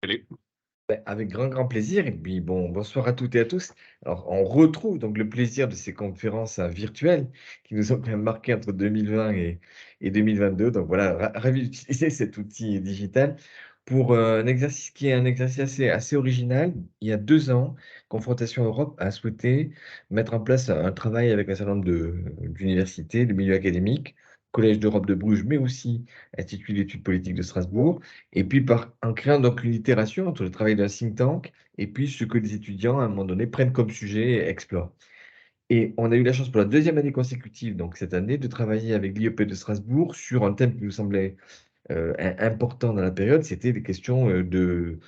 Allez. Ben, avec grand, grand plaisir et puis bon, bonsoir à toutes et à tous. Alors, on retrouve donc le plaisir de ces conférences, virtuelles qui nous ont quand même marqué entre 2020 et 2022. Donc voilà, ravi d'utiliser cet outil digital pour, un exercice qui est un exercice assez original. Il y a 2 ans, Confrontation Europe a souhaité mettre en place un travail avec un certain nombre d'universités, de milieux académiques, Collège d'Europe de Bruges, mais aussi Institut d'études politiques de Strasbourg et puis en créant donc une itération entre le travail d'un think tank et puis ce que les étudiants, à un moment donné, prennent comme sujet et explorent. Et on a eu la chance pour la deuxième année consécutive, donc cette année, de travailler avec l'IEP de Strasbourg sur un thème qui nous semblait important dans la période, c'était des questions de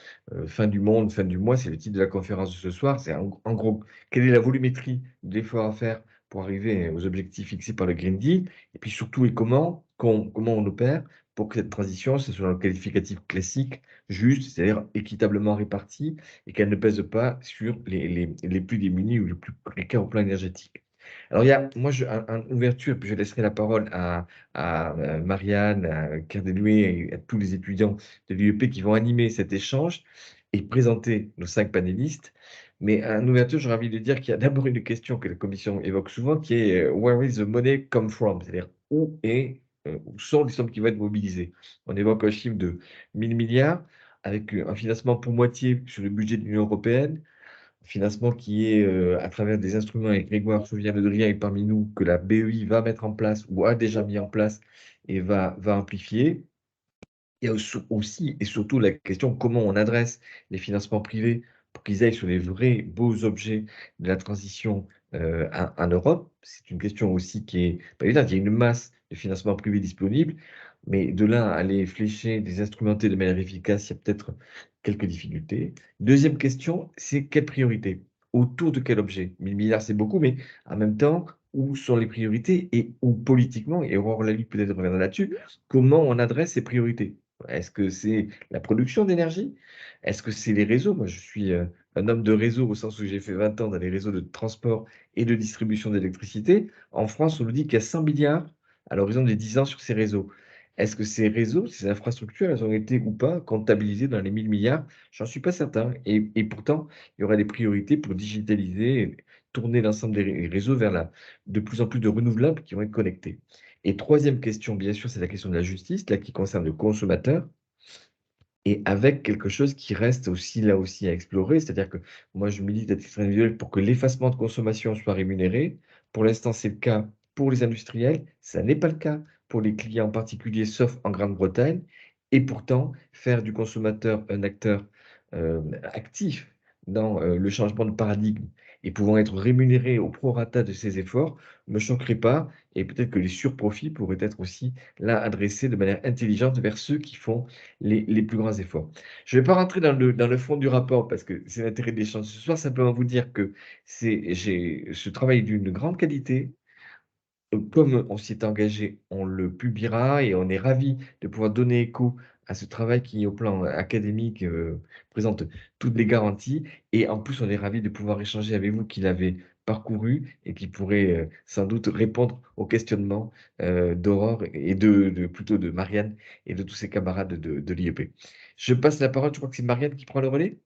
fin du monde, fin du mois. C'est le titre de la conférence de ce soir. C'est en gros, quelle est la volumétrie de l'effort à faire pour arriver aux objectifs fixés par le Green Deal, et puis surtout, et comment on opère pour que cette transition, ce soit un qualificatif classique, juste, c'est-à-dire équitablement répartie, et qu'elle ne pèse pas sur les plus démunis ou les plus précaires au plan énergétique. Alors, il y a, moi, une ouverture, puis je laisserai la parole à Marianne, à Kerdeloué et à tous les étudiants de l'UEP qui vont animer cet échange et présenter nos 5 panélistes. Mais en ouverture, j'aurais envie de dire qu'il y a d'abord une question que la commission évoque souvent qui est Where is the money come from? C'est-à-dire où sont les sommes qui vont être mobilisées? On évoque un chiffre de 1000 milliards avec un financement pour moitié sur le budget de l'Union européenne, financement qui est à travers des instruments, et Grégoire Chevière-Le Drian est parmi nous, que la BEI va mettre en place ou a déjà mis en place et va amplifier. Il y a aussi et surtout la question comment on adresse les financements privés pour qu'ils aillent sur les vrais beaux objets de la transition en Europe. C'est une question aussi qui est pas évidente. Il y a une masse de financement privé disponible, mais de là à les flécher, les instrumenter de manière efficace, il y a peut-être quelques difficultés. Deuxième question, c'est quelle priorité? Autour de quel objet? 1000 milliards, c'est beaucoup, mais en même temps, où sont les priorités et où politiquement, et Aurore Lally peut-être reviendra là-dessus, comment on adresse ces priorités? Est-ce que c'est la production d'énergie? Est-ce que c'est les réseaux? Moi, je suis un homme de réseau au sens où j'ai fait 20 ans dans les réseaux de transport et de distribution d'électricité. En France, on nous dit qu'il y a 100 milliards à l'horizon des 10 ans sur ces réseaux. Est-ce que ces réseaux, ces infrastructures, elles ont été ou pas comptabilisées dans les 1000 milliards? J'en suis pas certain. Et pourtant, il y aura des priorités pour digitaliser, et tourner l'ensemble des réseaux vers de plus en plus de renouvelables qui vont être connectés. Et troisième question, bien sûr, c'est la question de la justice, là, qui concerne le consommateur, et avec quelque chose qui reste aussi, là aussi, à explorer. C'est-à-dire que moi, je milite à titre individuel pour que l'effacement de consommation soit rémunéré. Pour l'instant, c'est le cas pour les industriels. Ça n'est pas le cas pour les clients particuliers, sauf en Grande-Bretagne. Et pourtant, faire du consommateur un acteur actif dans le changement de paradigme et pouvant être rémunéré au prorata de ses efforts, ne me choquerait pas. Et peut-être que les surprofits pourraient être aussi là adressés de manière intelligente vers ceux qui font les plus grands efforts. Je ne vais pas rentrer dans le fond du rapport parce que c'est l'intérêt de l'échange ce soir, simplement vous dire que ce travail est d'une grande qualité. Comme on s'y est engagé, on le publiera et on est ravis de pouvoir donner écho à ce travail qui, au plan académique, présente toutes les garanties. Et en plus, on est ravis de pouvoir échanger avec vous qui l'avez parcouru et qui pourrez sans doute répondre aux questionnements d'Aurore et plutôt de Marianne et de tous ses camarades de l'IEP. Je passe la parole, je crois que c'est Marianne qui prend le relais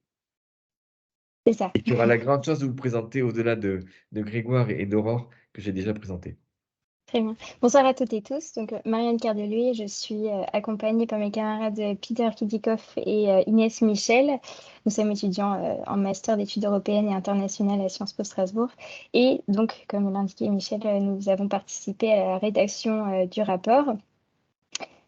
C'est ça. et qui aura la grande chance de vous présenter au-delà de Grégoire et d'Aurore que j'ai déjà présenté. Très bien. Bonsoir à toutes et tous. Donc, Marianne Cardeluy, je suis accompagnée par mes camarades Peter Kidikoff et Inès Michel. Nous sommes étudiants en master d'études européennes et internationales à Sciences Po Strasbourg. Et donc, comme l'indiquait Michel, nous avons participé à la rédaction du rapport.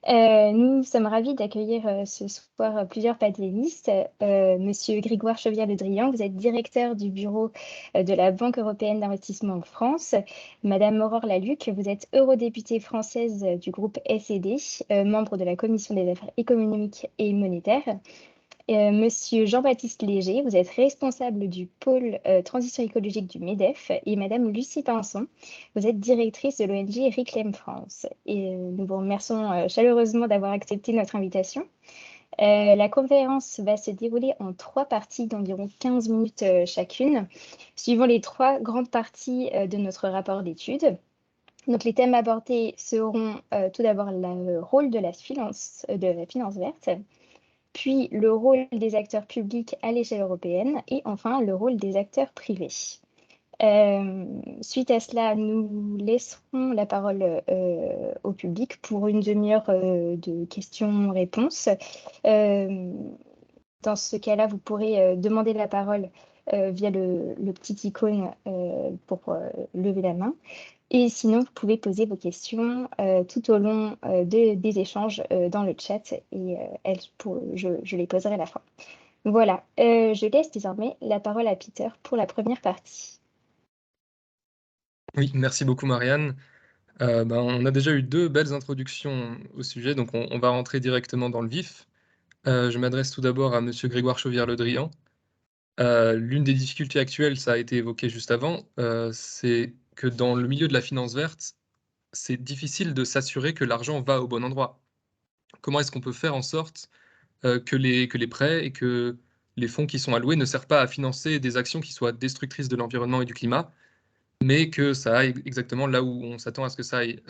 Nous sommes ravis d'accueillir ce soir plusieurs panélistes. Monsieur Grégoire Chevière-Le Drian, vous êtes directeur du bureau de la Banque européenne d'investissement en France. Madame Aurore Laluc, vous êtes eurodéputée française du groupe SED, membre de la Commission des affaires économiques et monétaires. Monsieur Jean-Baptiste Léger, vous êtes responsable du pôle transition écologique du MEDEF, et Madame Lucie Pinson, vous êtes directrice de l'ONG Reclaim France. Et nous vous remercions chaleureusement d'avoir accepté notre invitation. La conférence va se dérouler en 3 parties d'environ 15 minutes chacune, suivant les 3 grandes parties de notre rapport d'étude. Donc, les thèmes abordés seront tout d'abord le rôle de la finance verte, puis le rôle des acteurs publics à l'échelle européenne et enfin le rôle des acteurs privés. Suite à cela, nous laisserons la parole au public pour une demi-heure de questions-réponses. Dans ce cas-là, vous pourrez demander la parole via le petit icône pour lever la main. Et sinon, vous pouvez poser vos questions tout au long des échanges dans le chat et je les poserai à la fin. Voilà, je laisse désormais la parole à Peter pour la première partie. Oui, merci beaucoup Marianne. On a déjà eu 2 belles introductions au sujet, donc on va rentrer directement dans le vif. Je m'adresse tout d'abord à monsieur Grégoire Chauvière-Le Drian. L'une des difficultés actuelles, ça a été évoqué juste avant, c'est que dans le milieu de la finance verte, c'est difficile de s'assurer que l'argent va au bon endroit. Comment est-ce qu'on peut faire en sorte, que les prêts et que les fonds qui sont alloués ne servent pas à financer des actions qui soient destructrices de l'environnement et du climat, mais que ça aille exactement là où on s'attend à ce que ça aille?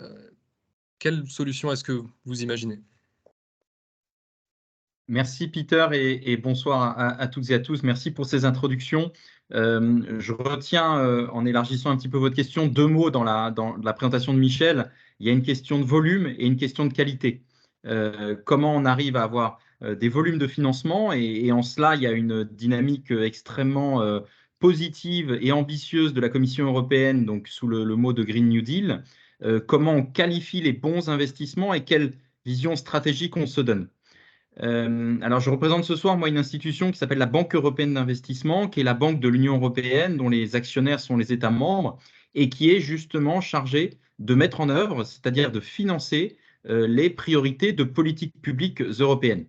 Quelle solution est-ce que vous imaginez? Merci Peter et bonsoir à toutes et à tous. Merci pour ces introductions. Je retiens, en élargissant un petit peu votre question, 2 mots dans la présentation de Michel. Il y a une question de volume et une question de qualité. Comment on arrive à avoir des volumes de financement et en cela, il y a une dynamique extrêmement positive et ambitieuse de la Commission européenne, donc sous le mot de Green New Deal. Comment on qualifie les bons investissements et quelle vision stratégique on se donne. Alors, je représente ce soir, moi, une institution qui s'appelle la Banque européenne d'investissement, qui est la banque de l'Union européenne, dont les actionnaires sont les États membres, et qui est justement chargée de mettre en œuvre, c'est-à-dire de financer les priorités de politique publique européenne.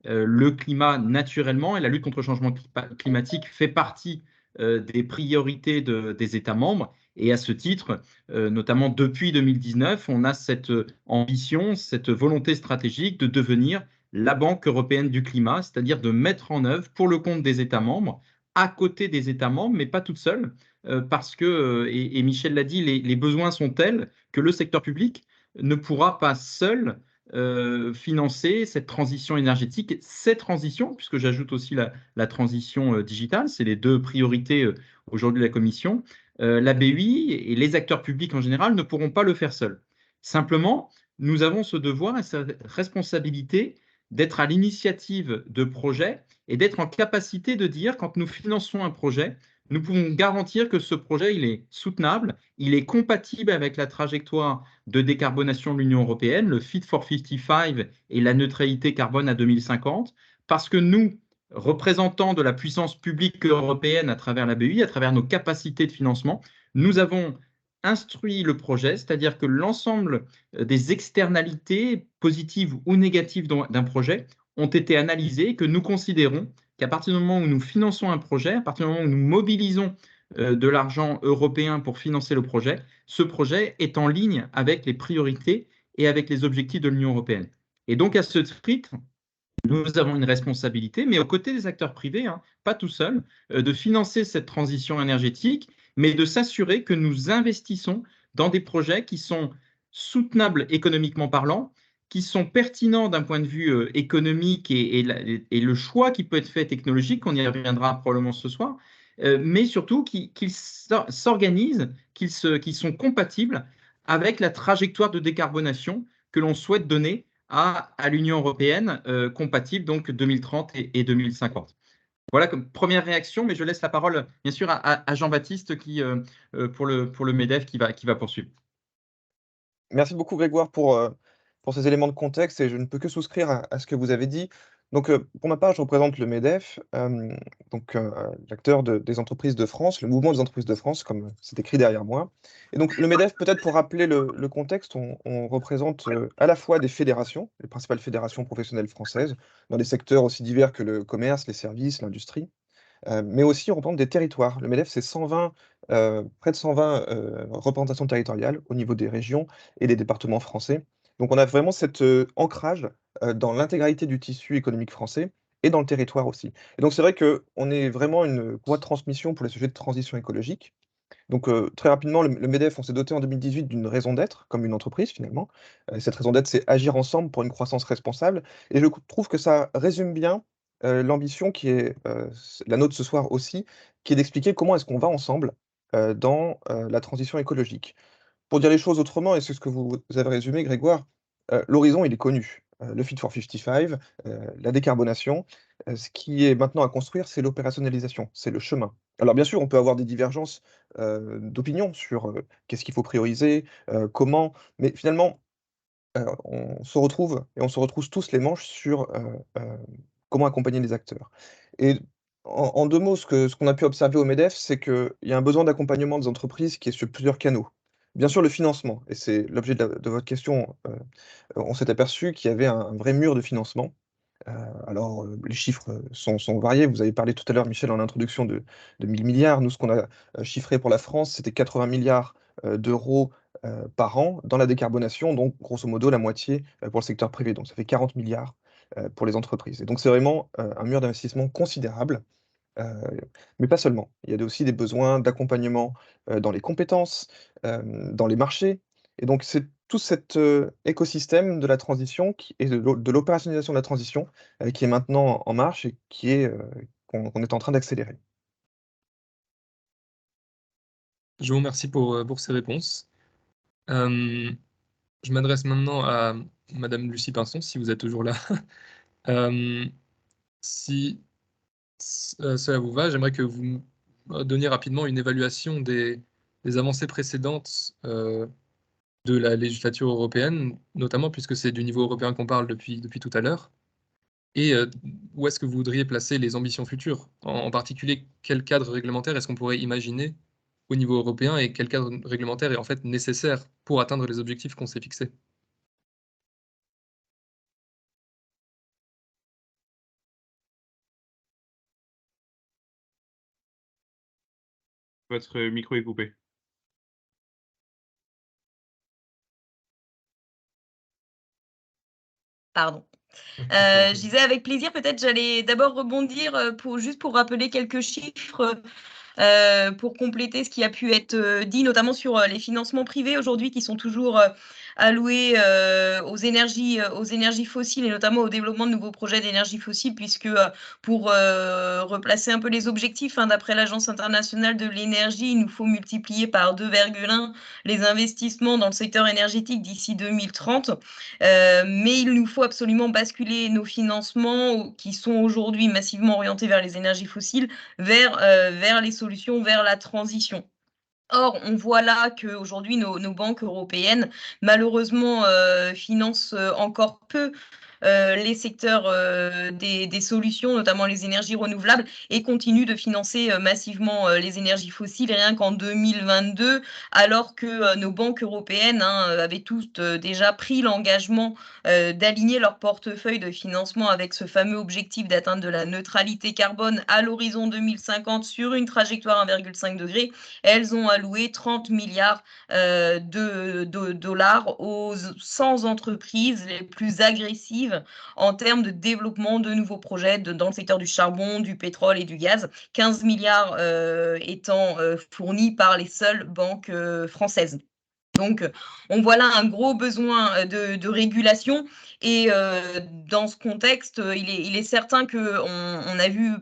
Le climat, naturellement, et la lutte contre le changement climatique fait partie des priorités des États membres. Et à ce titre, notamment depuis 2019, on a cette ambition, cette volonté stratégique de devenir la Banque européenne du climat, c'est-à-dire de mettre en œuvre pour le compte des États membres, à côté des États membres, mais pas toute seule, parce que, et Michel l'a dit, les besoins sont tels que le secteur public ne pourra pas seul financer cette transition énergétique, ces transitions, puisque j'ajoute aussi la transition digitale, c'est les 2 priorités aujourd'hui de la Commission. La BEI et les acteurs publics en général ne pourront pas le faire seuls. Simplement, nous avons ce devoir et cette responsabilité d'être à l'initiative de projets et d'être en capacité de dire, quand nous finançons un projet, nous pouvons garantir que ce projet, il est soutenable, il est compatible avec la trajectoire de décarbonation de l'Union européenne, le Fit for 55 et la neutralité carbone à 2050, parce que nous, représentants de la puissance publique européenne à travers la BEI, à travers nos capacités de financement, nous avons instruit le projet, c'est-à-dire que l'ensemble des externalités positives ou négatives d'un projet ont été analysées, que nous considérons qu'à partir du moment où nous finançons un projet, à partir du moment où nous mobilisons de l'argent européen pour financer le projet, ce projet est en ligne avec les priorités et avec les objectifs de l'Union européenne. Et donc, à ce titre, nous avons une responsabilité, mais aux côtés des acteurs privés, pas tout seul, de financer cette transition énergétique, mais de s'assurer que nous investissons dans des projets qui sont soutenables économiquement parlant, qui sont pertinents d'un point de vue économique et le choix qui peut être fait technologique, on y reviendra probablement ce soir, mais surtout qu'ils s'organisent, qu'ils sont compatibles avec la trajectoire de décarbonation que l'on souhaite donner à l'Union européenne, compatible donc 2030 et 2050. Voilà comme première réaction, mais je laisse la parole bien sûr à Jean-Baptiste qui, pour le MEDEF qui va poursuivre. Merci beaucoup Grégoire pour ces éléments de contexte et je ne peux que souscrire à ce que vous avez dit. Donc, pour ma part, je représente le MEDEF, l'acteur des entreprises de France, le mouvement des entreprises de France, comme c'est écrit derrière moi. Et donc, le MEDEF, peut-être pour rappeler le contexte, on représente à la fois des fédérations, les principales fédérations professionnelles françaises, dans des secteurs aussi divers que le commerce, les services, l'industrie, mais aussi on représente des territoires. Le MEDEF, c'est 120, près de 120 représentations territoriales au niveau des régions et des départements français. Donc on a vraiment cet ancrage dans l'intégralité du tissu économique français et dans le territoire aussi. Et donc c'est vrai qu'on est vraiment une voie de transmission pour les sujets de transition écologique. Donc, très rapidement, le MEDEF, on s'est doté en 2018 d'une raison d'être, comme une entreprise finalement. Cette raison d'être, c'est agir ensemble pour une croissance responsable et je trouve que ça résume bien, l'ambition qui est, la nôtre ce soir aussi, qui est d'expliquer comment est-ce qu'on va ensemble, dans, la transition écologique. Pour dire les choses autrement, et c'est ce que vous avez résumé Grégoire, l'horizon il est connu. Le Fit for 55, la décarbonation. Ce qui est maintenant à construire, c'est l'opérationnalisation, c'est le chemin. Alors bien sûr, on peut avoir des divergences, d'opinion sur, qu'est-ce qu'il faut prioriser, comment, mais finalement, on se retrouve et on se retrousse tous les manches sur, comment accompagner les acteurs. Et en 2 mots, ce qu'on a pu observer au MEDEF, c'est qu'il y a un besoin d'accompagnement des entreprises qui est sur plusieurs canaux. Bien sûr, le financement et c'est l'objet de votre question, on s'est aperçu qu'il y avait un vrai mur de financement. Alors, les chiffres, sont variés. Vous avez parlé tout à l'heure, Michel, en introduction de 1 000 000 000. Nous, ce qu'on a, chiffré pour la France, c'était 80 milliards d'euros, par an dans la décarbonation, donc grosso modo la moitié, pour le secteur privé. Donc ça fait 40 milliards pour les entreprises et donc c'est vraiment, un mur d'investissement considérable. Heu, mais pas seulement. Il y a aussi des besoins d'accompagnement, dans les compétences, dans les marchés et donc c'est tout cet, écosystème de la transition qui et de l'opérationnalisation de la transition, qui est maintenant en marche et qui est, qu'on est en train d'accélérer. Je vous remercie pour ces réponses. Hem, je m'adresse maintenant à madame Lucie Pinson, si vous êtes toujours là. Hem, si cela vous va, j'aimerais que vous me donniez rapidement une évaluation des avancées précédentes, de la législature européenne, notamment puisque c'est du niveau européen qu'on parle depuis tout à l'heure et où est-ce que vous voudriez placer les ambitions futures? En particulier, quel cadre réglementaire est-ce qu'on pourrait imaginer au niveau européen et quel cadre réglementaire est en fait nécessaire pour atteindre les objectifs qu'on s'est fixés? Votre micro est coupé. Pardon. Je disais avec plaisir, peut-être j'allais d'abord rebondir, juste pour rappeler quelques chiffres, pour compléter ce qui a pu être, dit, notamment sur, les financements privés aujourd'hui qui sont toujours, alloués, aux énergies fossiles et notamment au développement de nouveaux projets d'énergie fossile puisque, pour, replacer un peu les objectifs, hein, d'après l'Agence internationale de l'énergie, il nous faut multiplier par 2,1 les investissements dans le secteur énergétique d'ici 2030. Mais il nous faut absolument basculer nos financements qui sont aujourd'hui massivement orientés vers les énergies fossiles vers les solutions, vers la transition. Or, on voit là qu'aujourd'hui nos banques européennes malheureusement, financent, encore peu, les secteurs, des solutions, notamment les énergies renouvelables et continuent de financer, massivement, les énergies fossiles. Rien qu'en 2022, alors que, nos banques européennes, hein, avaient toutes, déjà pris l'engagement, d'aligner leur portefeuille de financement avec ce fameux objectif d'atteinte de la neutralité carbone à l'horizon 2050 sur une trajectoire 1,5 degré. Elles ont alloué 30 milliards de dollars aux 100 entreprises les plus agressives en termes de développement de nouveaux projets dans le secteur du charbon, du pétrole et du gaz. 15 milliards étant fournis par les seules banques françaises. Donc, on voit là un gros besoin de régulation et dans ce contexte, il est certain qu'on a vu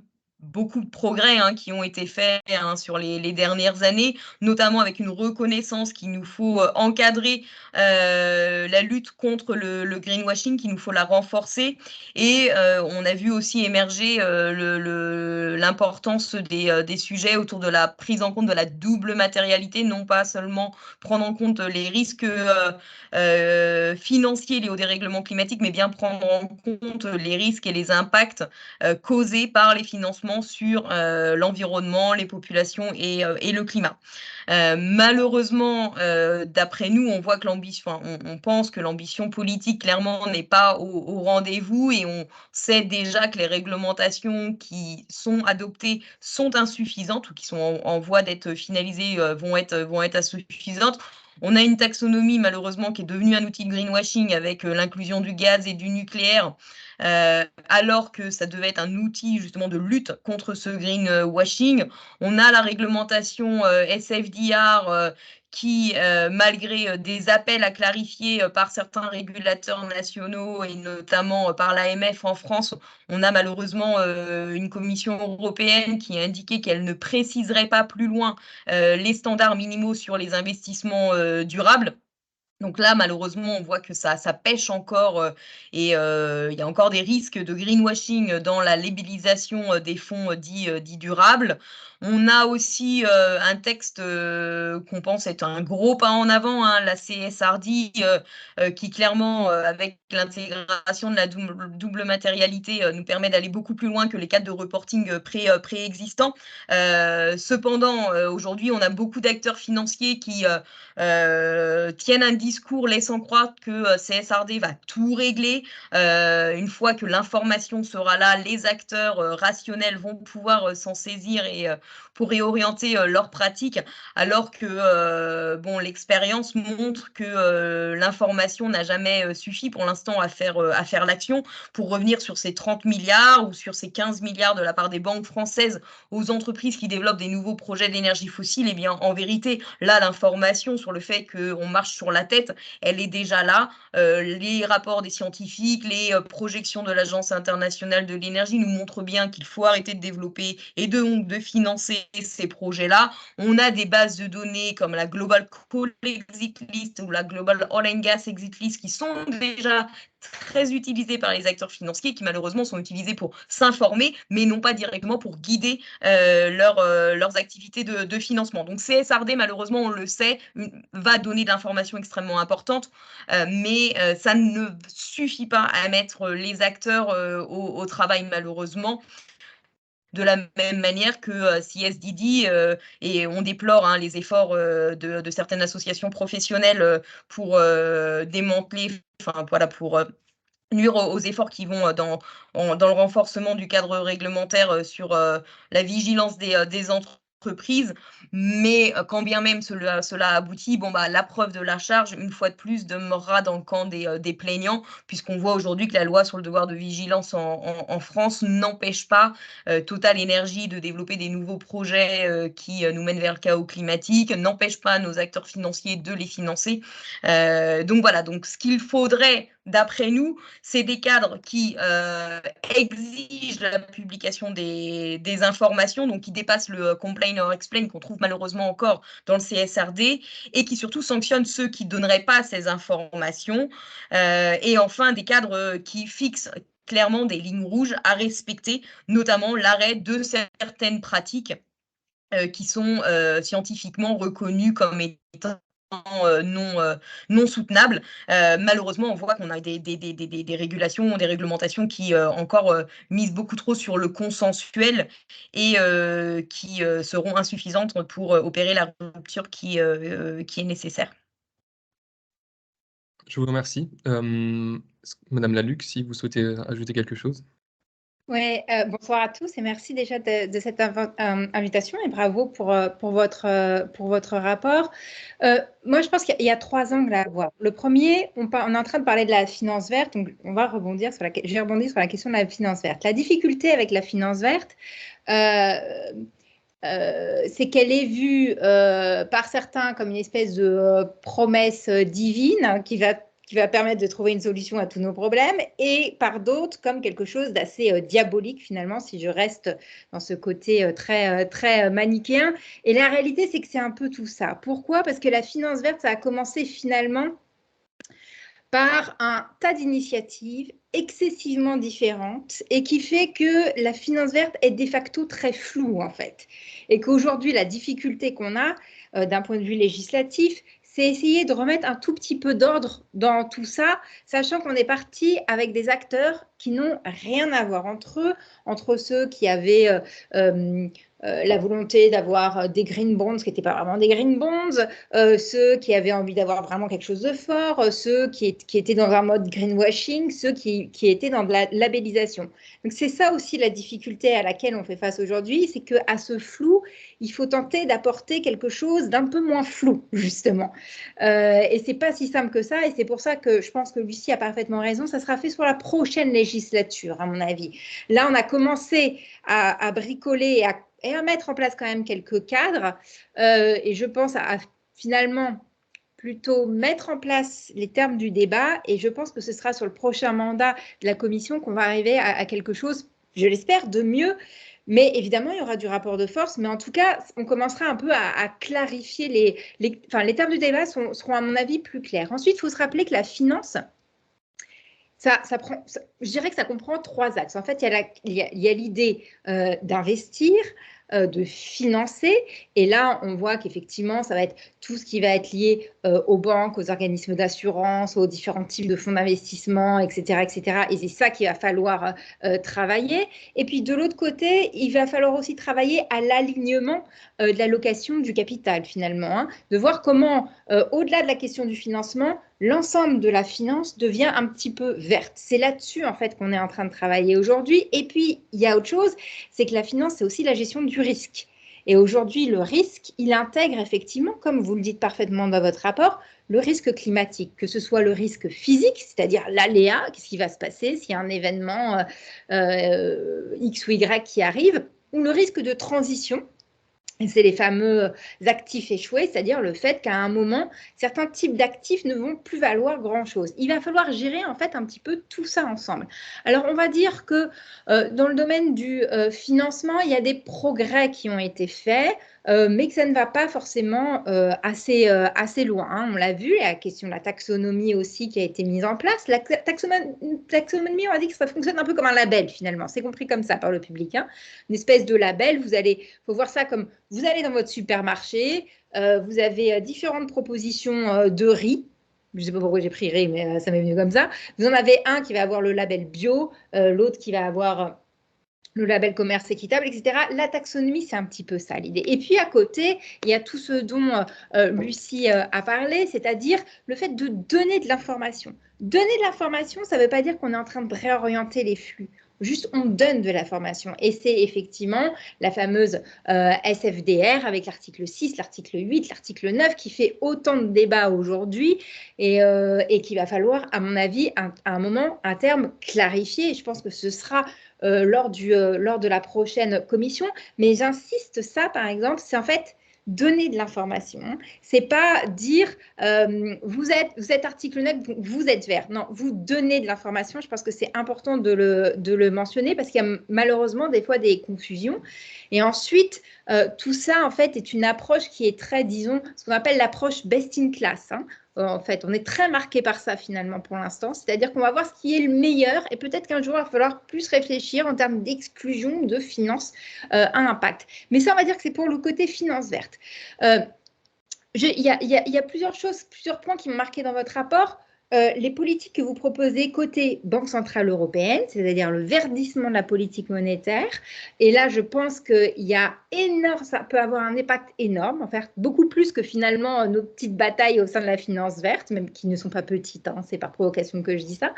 beaucoup de progrès, hein, qui ont été faits, hein, sur les dernières années, notamment avec une reconnaissance qu'il nous faut encadrer la lutte contre le greenwashing, qu'il nous faut la renforcer et on a vu aussi émerger l'importance des sujets autour de la prise en compte de la double matérialité, non pas seulement prendre en compte les risques financiers liés au dérèglement climatique, mais bien prendre en compte les risques et les impacts causés par les financements sur l'environnement, les populations et le climat. Malheureusement, d'après nous, on voit que on pense que l'ambition politique clairement n'est pas au rendez-vous et on sait déjà que les réglementations qui sont adoptées sont insuffisantes ou qui sont en voie d'être finalisées, vont être insuffisantes. On a une taxonomie malheureusement qui est devenue un outil de greenwashing avec l'inclusion du gaz et du nucléaire, alors que ça devait être un outil justement de lutte contre ce greenwashing. On a la réglementation SFDR qui, malgré des appels à clarifier par certains régulateurs nationaux et notamment par l'AMF en France, on a malheureusement une commission européenne qui a indiqué qu'elle ne préciserait pas plus loin les standards minimaux sur les investissements durables. Donc là, malheureusement, on voit que ça pêche encore et il y a encore des risques de greenwashing dans la labellisation des fonds dits durables. On a aussi un texte qu'on pense être un gros pas en avant, hein, la CSRD, qui clairement, avec l'intégration de la double matérialité, nous permet d'aller beaucoup plus loin que les cadres de reporting préexistants. Cependant, aujourd'hui, on a beaucoup d'acteurs financiers qui tiennent un discours laissant croire que CSRD va tout régler. Une fois que l'information sera là, les acteurs rationnels vont pouvoir s'en saisir et pour réorienter leurs pratiques, alors que bon, l'expérience montre que l'information n'a jamais suffi pour l'instant à faire l'action. Pour revenir sur ces 30 milliards ou sur ces 15 milliards de la part des banques françaises aux entreprises qui développent des nouveaux projets d'énergie fossile, eh bien, en vérité, là, l'information sur le fait qu'on marche sur la tête, elle est déjà là. Les rapports des scientifiques, les projections de l'Agence internationale de l'énergie nous montrent bien qu'il faut arrêter de développer et de financer ces projets-là. On a des bases de données comme la Global Coal Exit List ou la Global Oil and Gas Exit List qui sont déjà très utilisés par les acteurs financiers qui malheureusement sont utilisés pour s'informer mais non pas directement pour guider leurs activités de financement. Donc CSRD, malheureusement, on le sait, va donner de l'information extrêmement importante, mais ça ne suffit pas à mettre les acteurs au travail, malheureusement. De la même manière que CSDD, et on déplore hein, les efforts de certaines associations professionnelles pour démanteler, enfin voilà, pour nuire aux efforts qui vont dans le renforcement du cadre réglementaire sur la vigilance des entreprises. Mais quand bien même cela aboutit, bon, bah, la preuve de la charge, une fois de plus, demeurera dans le camp des plaignants, puisqu'on voit aujourd'hui que la loi sur le devoir de vigilance en France n'empêche pas Total Énergie de développer des nouveaux projets qui nous mènent vers le chaos climatique, n'empêche pas nos acteurs financiers de les financer. Donc voilà, donc ce qu'il faudrait, d'après nous, c'est des cadres qui exigent la publication des informations, donc qui dépassent le complain or explain qu'on trouve malheureusement encore dans le CSRD, et qui surtout sanctionnent ceux qui ne donneraient pas ces informations. Et enfin, des cadres qui fixent clairement des lignes rouges à respecter, notamment l'arrêt de certaines pratiques qui sont scientifiquement reconnues comme étant non soutenables. Malheureusement, on voit qu'on a des régulations, des réglementations qui encore misent beaucoup trop sur le consensuel et qui seront insuffisantes pour opérer la rupture qui est nécessaire. Je vous remercie. Madame Laluc, si vous souhaitez ajouter quelque chose. Oui, bonsoir à tous et merci déjà de cette invitation et bravo pour votre rapport. Moi, je pense qu'il y a 3 angles à voir. Le premier, on est en train de parler de la finance verte, donc on va rebondir sur je vais rebondir sur la question de la finance verte. La difficulté avec la finance verte, c'est qu'elle est vue par certains comme une espèce de promesse divine qui va permettre de trouver une solution à tous nos problèmes, et par d'autres comme quelque chose d'assez diabolique finalement, si je reste dans ce côté très manichéen. Et la réalité, c'est que c'est un peu tout ça. Pourquoi ? Parce que la finance verte, ça a commencé finalement par un tas d'initiatives excessivement différentes et qui fait que la finance verte est de facto très floue en fait. Et qu'aujourd'hui, la difficulté qu'on a d'un point de vue législatif, c'est essayer de remettre un tout petit peu d'ordre dans tout ça, sachant qu'on est parti avec des acteurs qui n'ont rien à voir entre eux, entre ceux qui avaient la volonté d'avoir des green bonds qui n'étaient pas vraiment des green bonds, ceux qui avaient envie d'avoir vraiment quelque chose de fort, ceux qui étaient dans un mode greenwashing, ceux qui étaient dans de la labellisation. Donc c'est ça aussi la difficulté à laquelle on fait face aujourd'hui, c'est qu'à ce flou, il faut tenter d'apporter quelque chose d'un peu moins flou, justement. Et c'est pas si simple que ça, et c'est pour ça que je pense que Lucie a parfaitement raison, ça sera fait sur la prochaine législation. législature, à mon avis. Là, on a commencé à bricoler et à mettre en place quand même quelques cadres. Et je pense à finalement plutôt mettre en place les termes du débat. Et je pense que ce sera sur le prochain mandat de la commission qu'on va arriver à quelque chose, je l'espère, de mieux. Mais évidemment, il y aura du rapport de force. Mais en tout cas, on commencera un peu à clarifier les termes du débat seront, à mon avis, plus clairs. Ensuite, il faut se rappeler que la finance, je dirais que ça comprend 3 axes. En fait, il y a l'idée d'investir, de financer. Et là, on voit qu'effectivement, ça va être tout ce qui va être lié aux banques, aux organismes d'assurance, aux différents types de fonds d'investissement, etc., etc. Et c'est ça qu'il va falloir travailler. Et puis, de l'autre côté, il va falloir aussi travailler à l'alignement de l'allocation du capital, finalement, hein, de voir comment, au-delà de la question du financement, l'ensemble de la finance devient un petit peu verte. C'est là-dessus, en fait, qu'on est en train de travailler aujourd'hui. Et puis, il y a autre chose, c'est que la finance, c'est aussi la gestion du risque. Et aujourd'hui, le risque, il intègre effectivement, comme vous le dites parfaitement dans votre rapport, le risque climatique, que ce soit le risque physique, c'est-à-dire l'aléa, qu'est-ce qui va se passer s'il y a un événement X ou Y qui arrive, ou le risque de transition. C'est les fameux actifs échoués, c'est-à-dire le fait qu'à un moment, certains types d'actifs ne vont plus valoir grand-chose. Il va falloir gérer en fait un petit peu tout ça ensemble. Alors on va dire que dans le domaine du financement, il y a des progrès qui ont été faits, mais que ça ne va pas forcément assez loin, hein. On l'a vu, la question de la taxonomie aussi qui a été mise en place. La taxonomie, on a dit que ça fonctionne un peu comme un label finalement. C'est compris comme ça par le public, hein. Une espèce de label. Faut voir ça comme vous allez dans votre supermarché, vous avez différentes propositions de riz. Je ne sais pas pourquoi j'ai pris riz, mais ça m'est venu comme ça. Vous en avez un qui va avoir le label bio, l'autre qui va avoir le label commerce équitable, etc. La taxonomie, c'est un petit peu ça l'idée. Et puis à côté, il y a tout ce dont Lucie a parlé, c'est-à-dire le fait de donner de l'information. Donner de l'information, ça ne veut pas dire qu'on est en train de réorienter les flux. Juste, on donne de l'information. Et c'est effectivement la fameuse SFDR avec l'article 6, l'article 8, l'article 9 qui fait autant de débats aujourd'hui et qu'il va falloir, à mon avis, à un moment, à terme, clarifier. Et je pense que ce sera lors de la prochaine commission. Mais j'insiste, ça, par exemple, c'est en fait donner de l'information. C'est pas dire vous êtes article 9, vous êtes vert. Non, vous donnez de l'information. Je pense que c'est important de le mentionner parce qu'il y a malheureusement des fois des confusions. Et ensuite, tout ça, en fait, est une approche qui est très, disons, ce qu'on appelle l'approche best in class, hein. En fait, on est très marqué par ça finalement pour l'instant, c'est-à-dire qu'on va voir ce qui est le meilleur et peut-être qu'un jour, il va falloir plus réfléchir en termes d'exclusion de finances à impact. Mais ça, on va dire que c'est pour le côté finance verte. Il y a plusieurs choses, plusieurs points qui m'ont marqué dans votre rapport. Les politiques que vous proposez côté Banque Centrale Européenne, c'est-à-dire le verdissement de la politique monétaire. Et là, je pense qu'il y a ça peut avoir un impact énorme, en fait, beaucoup plus que finalement nos petites batailles au sein de la finance verte, même qui ne sont pas petites, hein, c'est par provocation que je dis ça.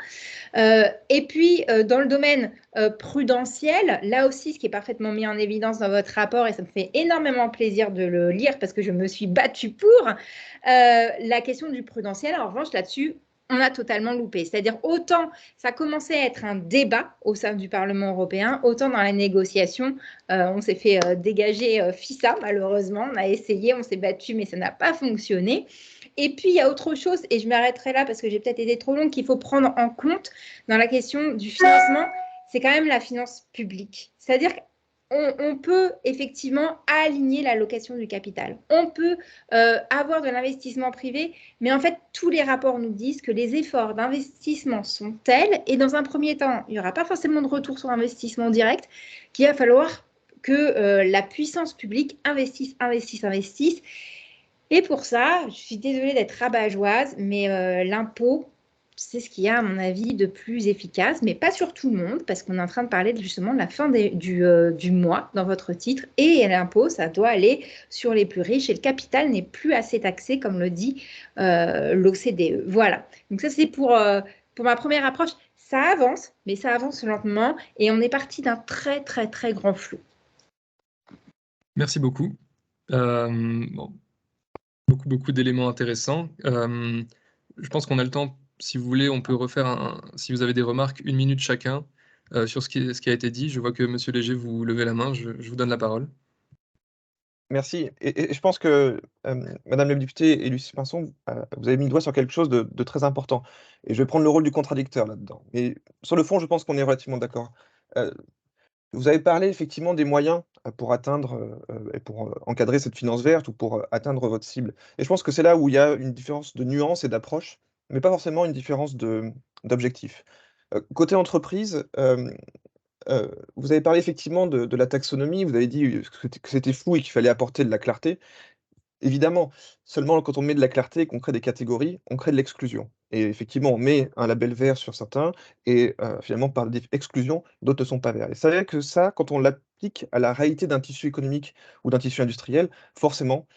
Et puis, dans le domaine prudentiel, là aussi, ce qui est parfaitement mis en évidence dans votre rapport, et ça me fait énormément plaisir de le lire parce que je me suis battue pour, la question du prudentiel. En revanche, là-dessus, on a totalement loupé. C'est-à-dire, autant ça commençait à être un débat au sein du Parlement européen, autant dans la négociation, on s'est fait dégager FISA, malheureusement. On a essayé, on s'est battu, mais ça n'a pas fonctionné. Et puis, il y a autre chose, et je m'arrêterai là parce que j'ai peut-être été trop longue, qu'il faut prendre en compte dans la question du financement, c'est quand même la finance publique. C'est-à-dire on peut effectivement aligner l'allocation du capital. On peut avoir de l'investissement privé, mais en fait, tous les rapports nous disent que les efforts d'investissement sont tels, et dans un premier temps, il n'y aura pas forcément de retour sur investissement direct, qu'il va falloir que la puissance publique investisse. Et pour ça, je suis désolée d'être rabat-joise, mais l'impôt, c'est ce qu'il y a, à mon avis, de plus efficace, mais pas sur tout le monde, parce qu'on est en train de parler justement de la fin du mois dans votre titre. Et l'impôt, ça doit aller sur les plus riches, et le capital n'est plus assez taxé, comme le dit l'OCDE. Voilà. Donc ça, c'est pour ma première approche. Ça avance, mais ça avance lentement, et on est parti d'un très, très, très grand flou. Merci beaucoup. Bon, beaucoup d'éléments intéressants. Je pense qu'on a le temps si vous voulez, on peut refaire si vous avez des remarques, 1 minute chacun sur ce qui a été dit. Je vois que Monsieur Léger, vous levez la main, je vous donne la parole. Merci et je pense que, madame la députée et Lucie Pinson, vous avez mis le doigt sur quelque chose de très important et je vais prendre le rôle du contradicteur là-dedans. Mais sur le fond, je pense qu'on est relativement d'accord. Heu, Vous avez parlé effectivement des moyens, pour atteindre, et pour, encadrer cette finance verte ou pour, atteindre votre cible et je pense que c'est là où il y a une différence de nuance et d'approche, mais pas forcément une différence d'objectif. Côté entreprise, vous avez parlé effectivement de la taxonomie, vous avez dit, que c'était flou et qu'il fallait apporter de la clarté. Évidemment, seulement quand on met de la clarté et qu'on crée des catégories, on crée de l'exclusion et effectivement, on met un label vert sur certains et finalement, par exclusion, d'autres ne sont pas verts et c'est vrai que ça, quand on l'applique à la réalité d'un tissu économique ou d'un tissu industriel, forcément,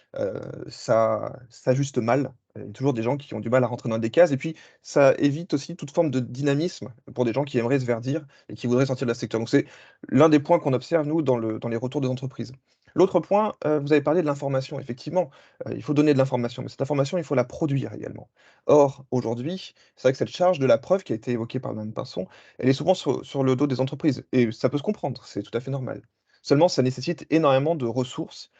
ça s'ajuste mal. Il y a toujours des gens qui ont du mal à rentrer dans des cases et puis ça évite aussi toute forme de dynamisme pour des gens qui aimeraient se verdir et qui voudraient sortir de la secteur. Donc c'est l'un des points qu'on observe, nous, dans les retours des entreprises. L'autre point, vous avez parlé de l'information. Effectivement, il faut donner de l'information, mais cette information, il faut la produire également. Or, aujourd'hui, c'est vrai que cette charge de la preuve qui a été évoquée par Mme Pinson, elle est souvent sur le dos des entreprises et ça peut se comprendre, c'est tout à fait normal. Seulement, ça nécessite énormément de ressources.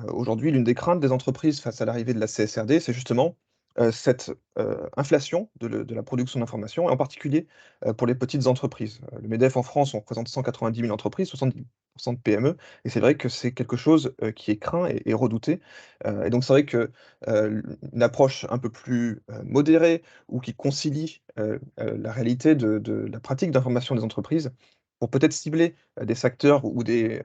Aujourd'hui, l'une des craintes des entreprises face à l'arrivée de la CSRD, c'est justement, cette, inflation de la production d'informations et en particulier, pour les petites entreprises. Le MEDEF en France, on représente 190 000 entreprises, 70 de PME et c'est vrai que c'est quelque chose, qui est craint et redouté, et donc c'est vrai que, une approche un peu plus, modérée ou qui concilie, la réalité de la pratique d'information des entreprises pour peut-être cibler, des secteurs ou des,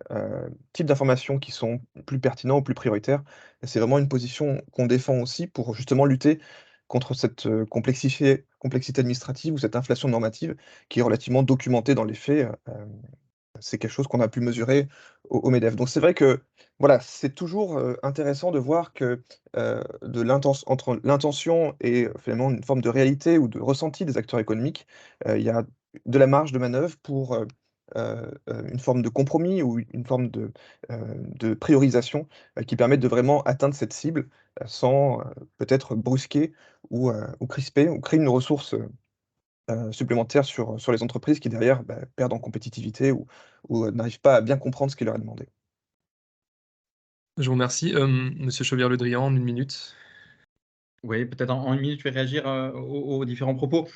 types d'informations qui sont plus pertinents ou plus prioritaires. C'est vraiment une position qu'on défend aussi pour justement lutter contre cette, complexité administrative ou cette inflation normative qui est relativement documentée dans les faits, c'est quelque chose qu'on a pu mesurer au MEDEF. Donc c'est vrai que, voilà, c'est toujours, intéressant de voir que, entre l'intention et finalement une forme de réalité ou de ressenti des acteurs économiques, il y a de la marge de manœuvre pour, une forme de compromis ou une forme de priorisation, qui permettent de vraiment atteindre cette cible, sans, peut-être brusquer ou crisper ou créer une ressource, supplémentaires sur les entreprises qui derrière, perdent en compétitivité ou n'arrivent pas à bien comprendre ce qui leur est demandé. Je vous remercie. Monsieur Chauvière-Le Drian, en 1 minute. Oui, peut-être en 1 minute, je vais réagir aux différents propos.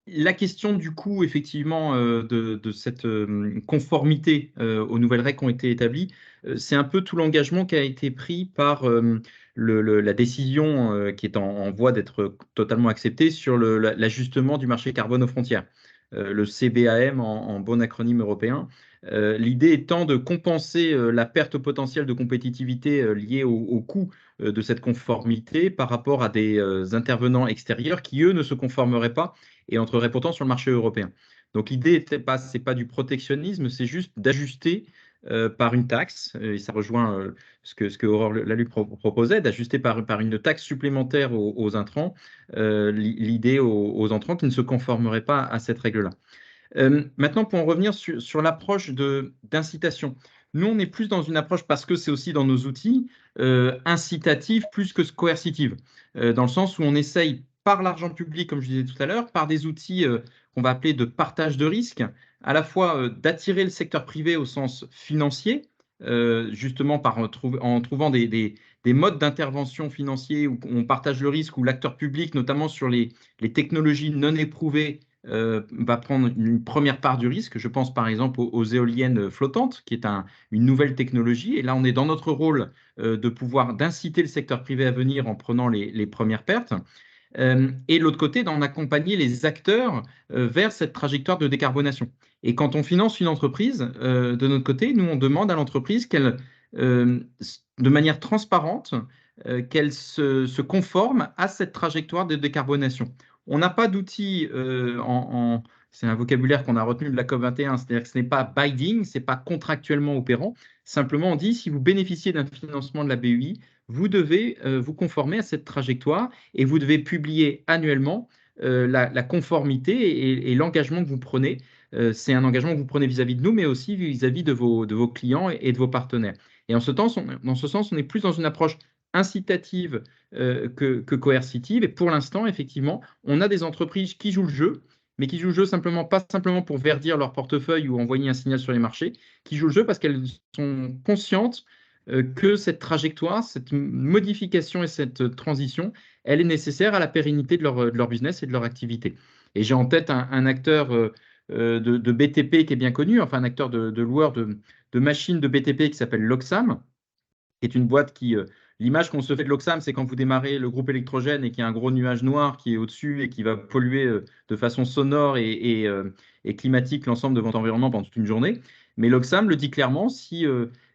La question du coup, effectivement, de cette conformité aux nouvelles règles qui ont été établies, c'est un peu tout l'engagement qui a été pris par la décision qui est en voie d'être totalement acceptée sur l'ajustement du marché carbone aux frontières, le CBAM en bon acronyme européen. L'idée étant de compenser la perte potentielle de compétitivité liée au coût de cette conformité par rapport à des intervenants extérieurs qui, eux, ne se conformeraient pas et entrerait pourtant sur le marché européen. Donc l'idée, c'est pas du protectionnisme, c'est juste d'ajuster par une taxe, et ça rejoint ce que Aurore Lalucq proposait, d'ajuster par une taxe supplémentaire aux intrants, l'idée aux entrants qui ne se conformeraient pas à cette règle-là. Maintenant, pour en revenir sur l'approche d'incitation, nous, on est plus dans une approche, parce que c'est aussi dans nos outils, incitative plus que coercitive, dans le sens où on essaye, par l'argent public, comme je disais tout à l'heure, par des outils qu'on va appeler de partage de risques, à la fois d'attirer le secteur privé au sens financier, justement en trouvant des modes d'intervention financiers où on partage le risque, où l'acteur public, notamment sur les technologies non éprouvées, va prendre une première part du risque. Je pense par exemple aux éoliennes flottantes, qui est une nouvelle technologie. Et là, on est dans notre rôle de pouvoir d'inciter le secteur privé à venir en prenant les premières pertes. Et de l'autre côté, d'en accompagner les acteurs vers cette trajectoire de décarbonation. Et quand on finance une entreprise, de notre côté, nous, on demande à l'entreprise qu'elle, de manière transparente, qu'elle se conforme à cette trajectoire de décarbonation. On n'a pas d'outils c'est un vocabulaire qu'on a retenu de la COP21, c'est-à-dire que ce n'est pas binding, ce n'est pas contractuellement opérant. Simplement, on dit, si vous bénéficiez d'un financement de la BEI, vous devez vous conformer à cette trajectoire et vous devez publier annuellement la conformité et l'engagement que vous prenez. C'est un engagement que vous prenez vis-à-vis de nous, mais aussi vis-à-vis de vos clients et de vos partenaires. Et dans ce sens, on est plus dans une approche incitative que coercitive. Et pour l'instant, effectivement, on a des entreprises qui jouent le jeu, mais qui jouent le jeu pas simplement pour verdir leur portefeuille ou envoyer un signal sur les marchés, qui jouent le jeu parce qu'elles sont conscientes que cette trajectoire, cette modification et cette transition, elle est nécessaire à la pérennité de leur business et de leur activité. Et j'ai en tête un acteur de BTP qui est bien connu, enfin un acteur de loueur de machines de BTP qui s'appelle Loxam, qui est une boîte qui, l'image qu'on se fait de l'Oxam, c'est quand vous démarrez le groupe électrogène et qu'il y a un gros nuage noir qui est au-dessus et qui va polluer de façon sonore et climatique l'ensemble de votre environnement pendant toute une journée. Mais l'Oxam le dit clairement, si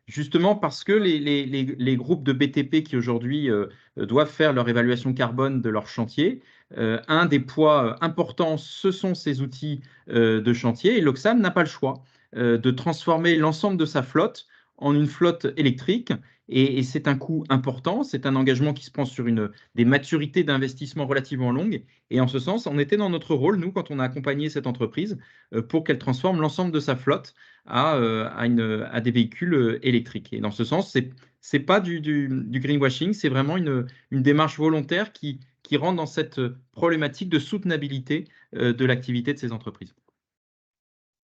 justement parce que les groupes de BTP qui aujourd'hui doivent faire leur évaluation carbone de leur chantier, un des poids importants, ce sont ces outils de chantier, et l'Oxam n'a pas le choix de transformer l'ensemble de sa flotte en une flotte électrique. Et c'est un coût important, c'est un engagement qui se prend sur des maturités d'investissement relativement longues. Et en ce sens, on était dans notre rôle, nous, quand on a accompagné cette entreprise, pour qu'elle transforme l'ensemble de sa flotte à des véhicules électriques. Et dans ce sens, c'est pas du greenwashing, c'est vraiment une démarche volontaire qui rentre dans cette problématique de soutenabilité de l'activité de ces entreprises.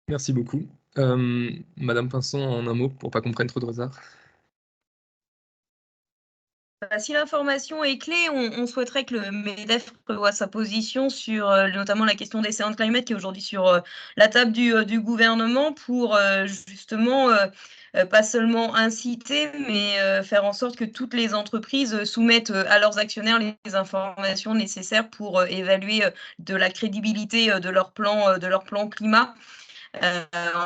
Merci beaucoup. Madame Pinson, en un mot, pour pas qu'on prenne trop de retard. Si l'information est clé, on souhaiterait que le MEDEF revoie sa position sur notamment la question des Sound Climate qui est aujourd'hui sur la table du gouvernement pour justement pas seulement inciter, mais faire en sorte que toutes les entreprises soumettent à leurs actionnaires les informations nécessaires pour évaluer de la crédibilité de leur plan climat.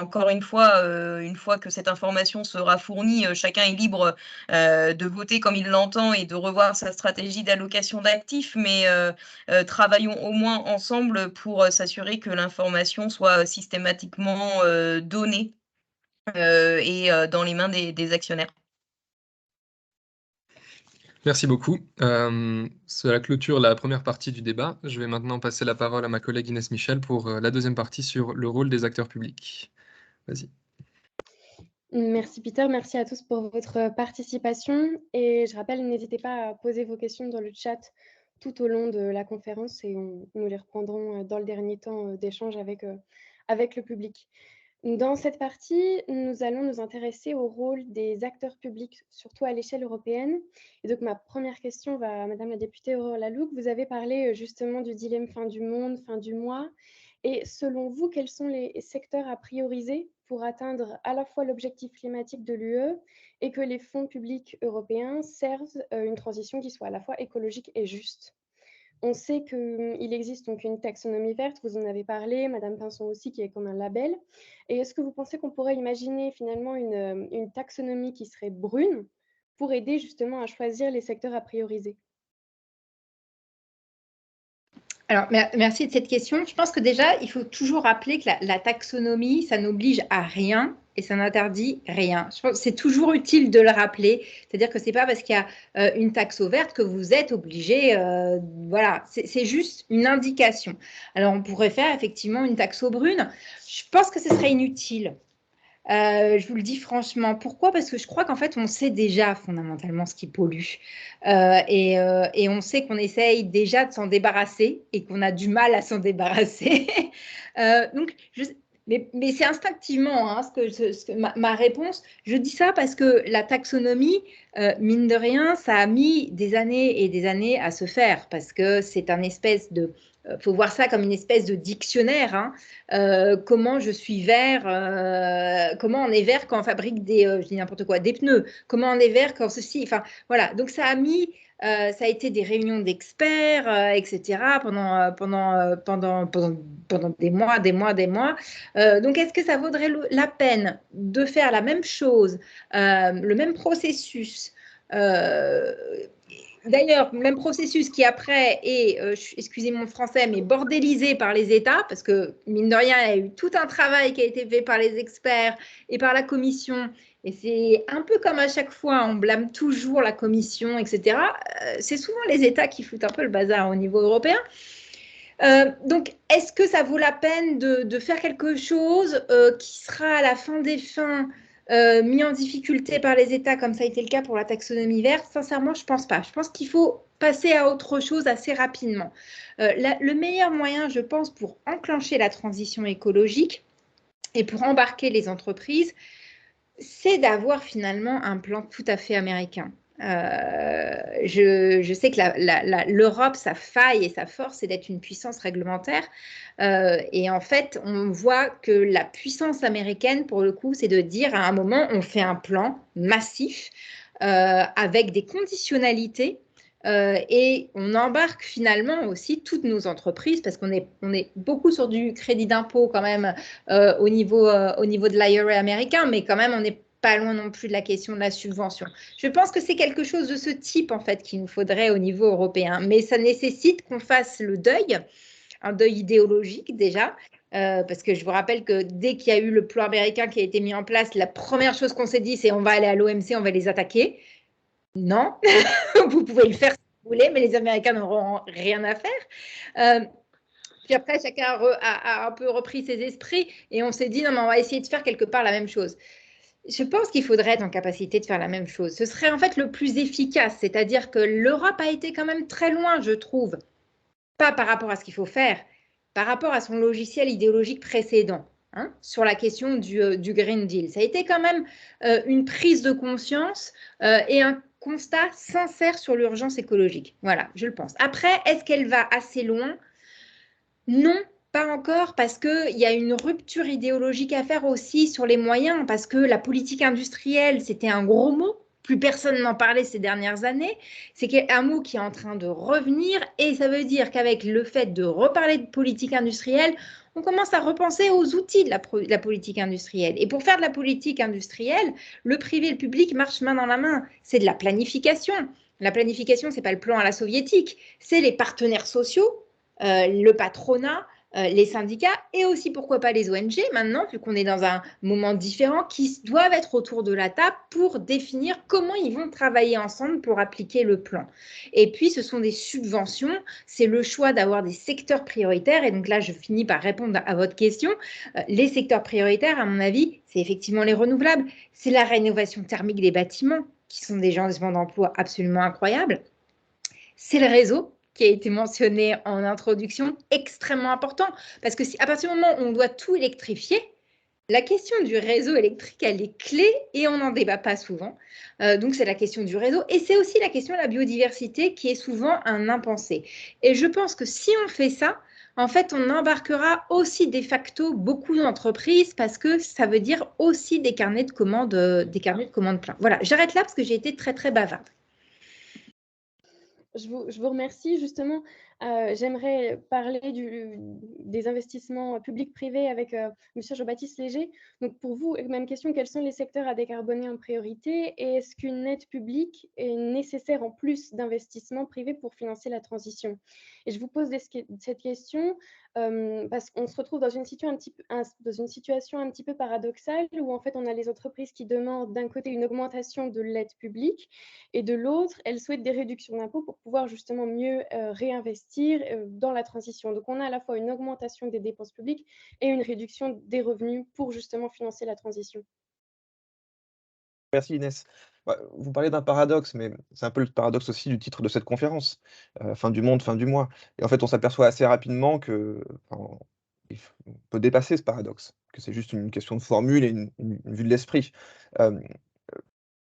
Encore une fois que cette information sera fournie, chacun est libre de voter comme il l'entend et de revoir sa stratégie d'allocation d'actifs, mais travaillons au moins ensemble pour s'assurer que l'information soit systématiquement donnée et dans les mains des actionnaires. Merci beaucoup. Cela clôture la première partie du débat. Je vais maintenant passer la parole à ma collègue Inès Michel pour la deuxième partie sur le rôle des acteurs publics. Vas-y. Merci Peter, merci à tous pour votre participation. Et je rappelle, n'hésitez pas à poser vos questions dans le chat tout au long de la conférence et nous les reprendrons dans le dernier temps d'échange avec le public. Dans cette partie, nous allons nous intéresser au rôle des acteurs publics, surtout à l'échelle européenne. Et donc, ma première question va à Madame la députée Aurore Laloux. Vous avez parlé justement du dilemme fin du monde, fin du mois. Et selon vous, quels sont les secteurs à prioriser pour atteindre à la fois l'objectif climatique de l'UE et que les fonds publics européens servent une transition qui soit à la fois écologique et juste? On sait qu'il existe donc une taxonomie verte, vous en avez parlé, Madame Pinson aussi, qui est comme un label. Et est-ce que vous pensez qu'on pourrait imaginer finalement une taxonomie qui serait brune pour aider justement à choisir les secteurs à prioriser? Alors, merci de cette question. Je pense que déjà, il faut toujours rappeler que la taxonomie, ça n'oblige à rien et ça n'interdit rien. Je pense que c'est toujours utile de le rappeler. C'est-à-dire que ce n'est pas parce qu'il y a une taxo verte que vous êtes obligé. Voilà, c'est juste une indication. Alors, on pourrait faire effectivement une taxo brune. Je pense que ce serait inutile. Je vous le dis franchement. Pourquoi? Parce que je crois qu'en fait, on sait déjà fondamentalement ce qui pollue. Et on sait qu'on essaye déjà de s'en débarrasser et qu'on a du mal à s'en débarrasser. Donc, mais c'est instinctivement hein, ma réponse. Je dis ça parce que la taxonomie, mine de rien, ça a mis des années et des années à se faire parce que c'est un espèce de... faut voir ça comme une espèce de dictionnaire. Hein. Comment je suis vert, comment on est vert quand on fabrique je dis n'importe quoi, des pneus. Comment on est vert quand ceci. Enfin, voilà. Donc, ça a mis... ça a été des réunions d'experts, etc. pendant des mois. Donc, est-ce que ça vaudrait la peine de faire la même chose, le même processus D'ailleurs, même processus qui après est, excusez mon français, mais bordélisé par les États, parce que mine de rien, il y a eu tout un travail qui a été fait par les experts et par la Commission. Et c'est un peu comme à chaque fois, on blâme toujours la Commission, etc. C'est souvent les États qui foutent un peu le bazar au niveau européen. Donc, est-ce que ça vaut la peine de faire quelque chose qui sera à la fin des fins mis en difficulté par les États, comme ça a été le cas pour la taxonomie verte? Sincèrement, je ne pense pas. Je pense qu'il faut passer à autre chose assez rapidement. Le meilleur moyen, je pense, pour enclencher la transition écologique et pour embarquer les entreprises, c'est d'avoir finalement un plan tout à fait américain. Je sais que l'Europe, sa faille et sa force, c'est d'être une puissance réglementaire. Et en fait, on voit que la puissance américaine, pour le coup, c'est de dire à un moment, on fait un plan massif avec des conditionnalités. Et on embarque finalement aussi toutes nos entreprises parce qu'on est beaucoup sur du crédit d'impôt quand même au niveau de l'IRA américain, mais quand même on n'est pas loin non plus de la question de la subvention. Je pense que c'est quelque chose de ce type en fait qu'il nous faudrait au niveau européen, mais ça nécessite qu'on fasse le deuil, un deuil idéologique déjà. Parce que je vous rappelle que dès qu'il y a eu le plan américain qui a été mis en place, la première chose qu'on s'est dit, c'est on va aller à l'OMC, on va les attaquer. Non, vous pouvez le faire si vous voulez, mais les Américains n'auront rien à faire. Puis après, chacun a un peu repris ses esprits et on s'est dit, non, mais on va essayer de faire quelque part la même chose. Je pense qu'il faudrait être en capacité de faire la même chose. Ce serait en fait le plus efficace, c'est-à-dire que l'Europe a été quand même très loin, je trouve, pas par rapport à ce qu'il faut faire, par rapport à son logiciel idéologique précédent. Sur la question du Green Deal. Ça a été quand même une prise de conscience et un constat sincère sur l'urgence écologique. Voilà, je le pense. Après, est-ce qu'elle va assez loin? Non, pas encore, parce qu'il y a une rupture idéologique à faire aussi sur les moyens, parce que la politique industrielle, c'était un gros mot. Plus personne n'en parlait ces dernières années. C'est un mot qui est en train de revenir et ça veut dire qu'avec le fait de reparler de politique industrielle, on commence à repenser aux outils de la politique industrielle. Et pour faire de la politique industrielle, le privé et le public marchent main dans la main. C'est de la planification. La planification, ce n'est pas le plan à la soviétique, c'est les partenaires sociaux, le patronat, les syndicats et aussi, pourquoi pas, les ONG maintenant, vu qu'on est dans un moment différent, qui doivent être autour de la table pour définir comment ils vont travailler ensemble pour appliquer le plan. Et puis, ce sont des subventions, c'est le choix d'avoir des secteurs prioritaires. Et donc là, je finis par répondre à votre question. Les secteurs prioritaires, à mon avis, c'est effectivement les renouvelables, c'est la rénovation thermique des bâtiments, qui sont des gisements d'emploi absolument incroyables. C'est le réseau, qui a été mentionné en introduction, extrêmement important. Parce que à partir du moment où on doit tout électrifier, la question du réseau électrique, elle est clé et on n'en débat pas souvent. Donc, c'est la question du réseau. Et c'est aussi la question de la biodiversité qui est souvent un impensé. Et je pense que si on fait ça, en fait, on embarquera aussi de facto beaucoup d'entreprises parce que ça veut dire aussi des carnets de commandes pleins. Voilà, j'arrête là parce que j'ai été très, très bavarde. Je vous remercie. Justement, j'aimerais parler des investissements publics-privés avec M. Jean-Baptiste Léger. Donc, pour vous, même question, quels sont les secteurs à décarboner en priorité et est-ce qu'une aide publique est nécessaire en plus d'investissements privés pour financer la transition? Et je vous pose cette question parce qu'on se retrouve dans une situation un petit peu paradoxale où en fait on a les entreprises qui demandent d'un côté une augmentation de l'aide publique et de l'autre, elles souhaitent des réductions d'impôts pour pouvoir justement mieux réinvestir dans la transition. Donc on a à la fois une augmentation des dépenses publiques et une réduction des revenus pour justement financer la transition. Merci Inès. Vous parlez d'un paradoxe, mais c'est un peu le paradoxe aussi du titre de cette conférence, fin du monde, fin du mois. Et en fait, on s'aperçoit assez rapidement que, on peut dépasser ce paradoxe, que c'est juste une question de formule et une vue de l'esprit.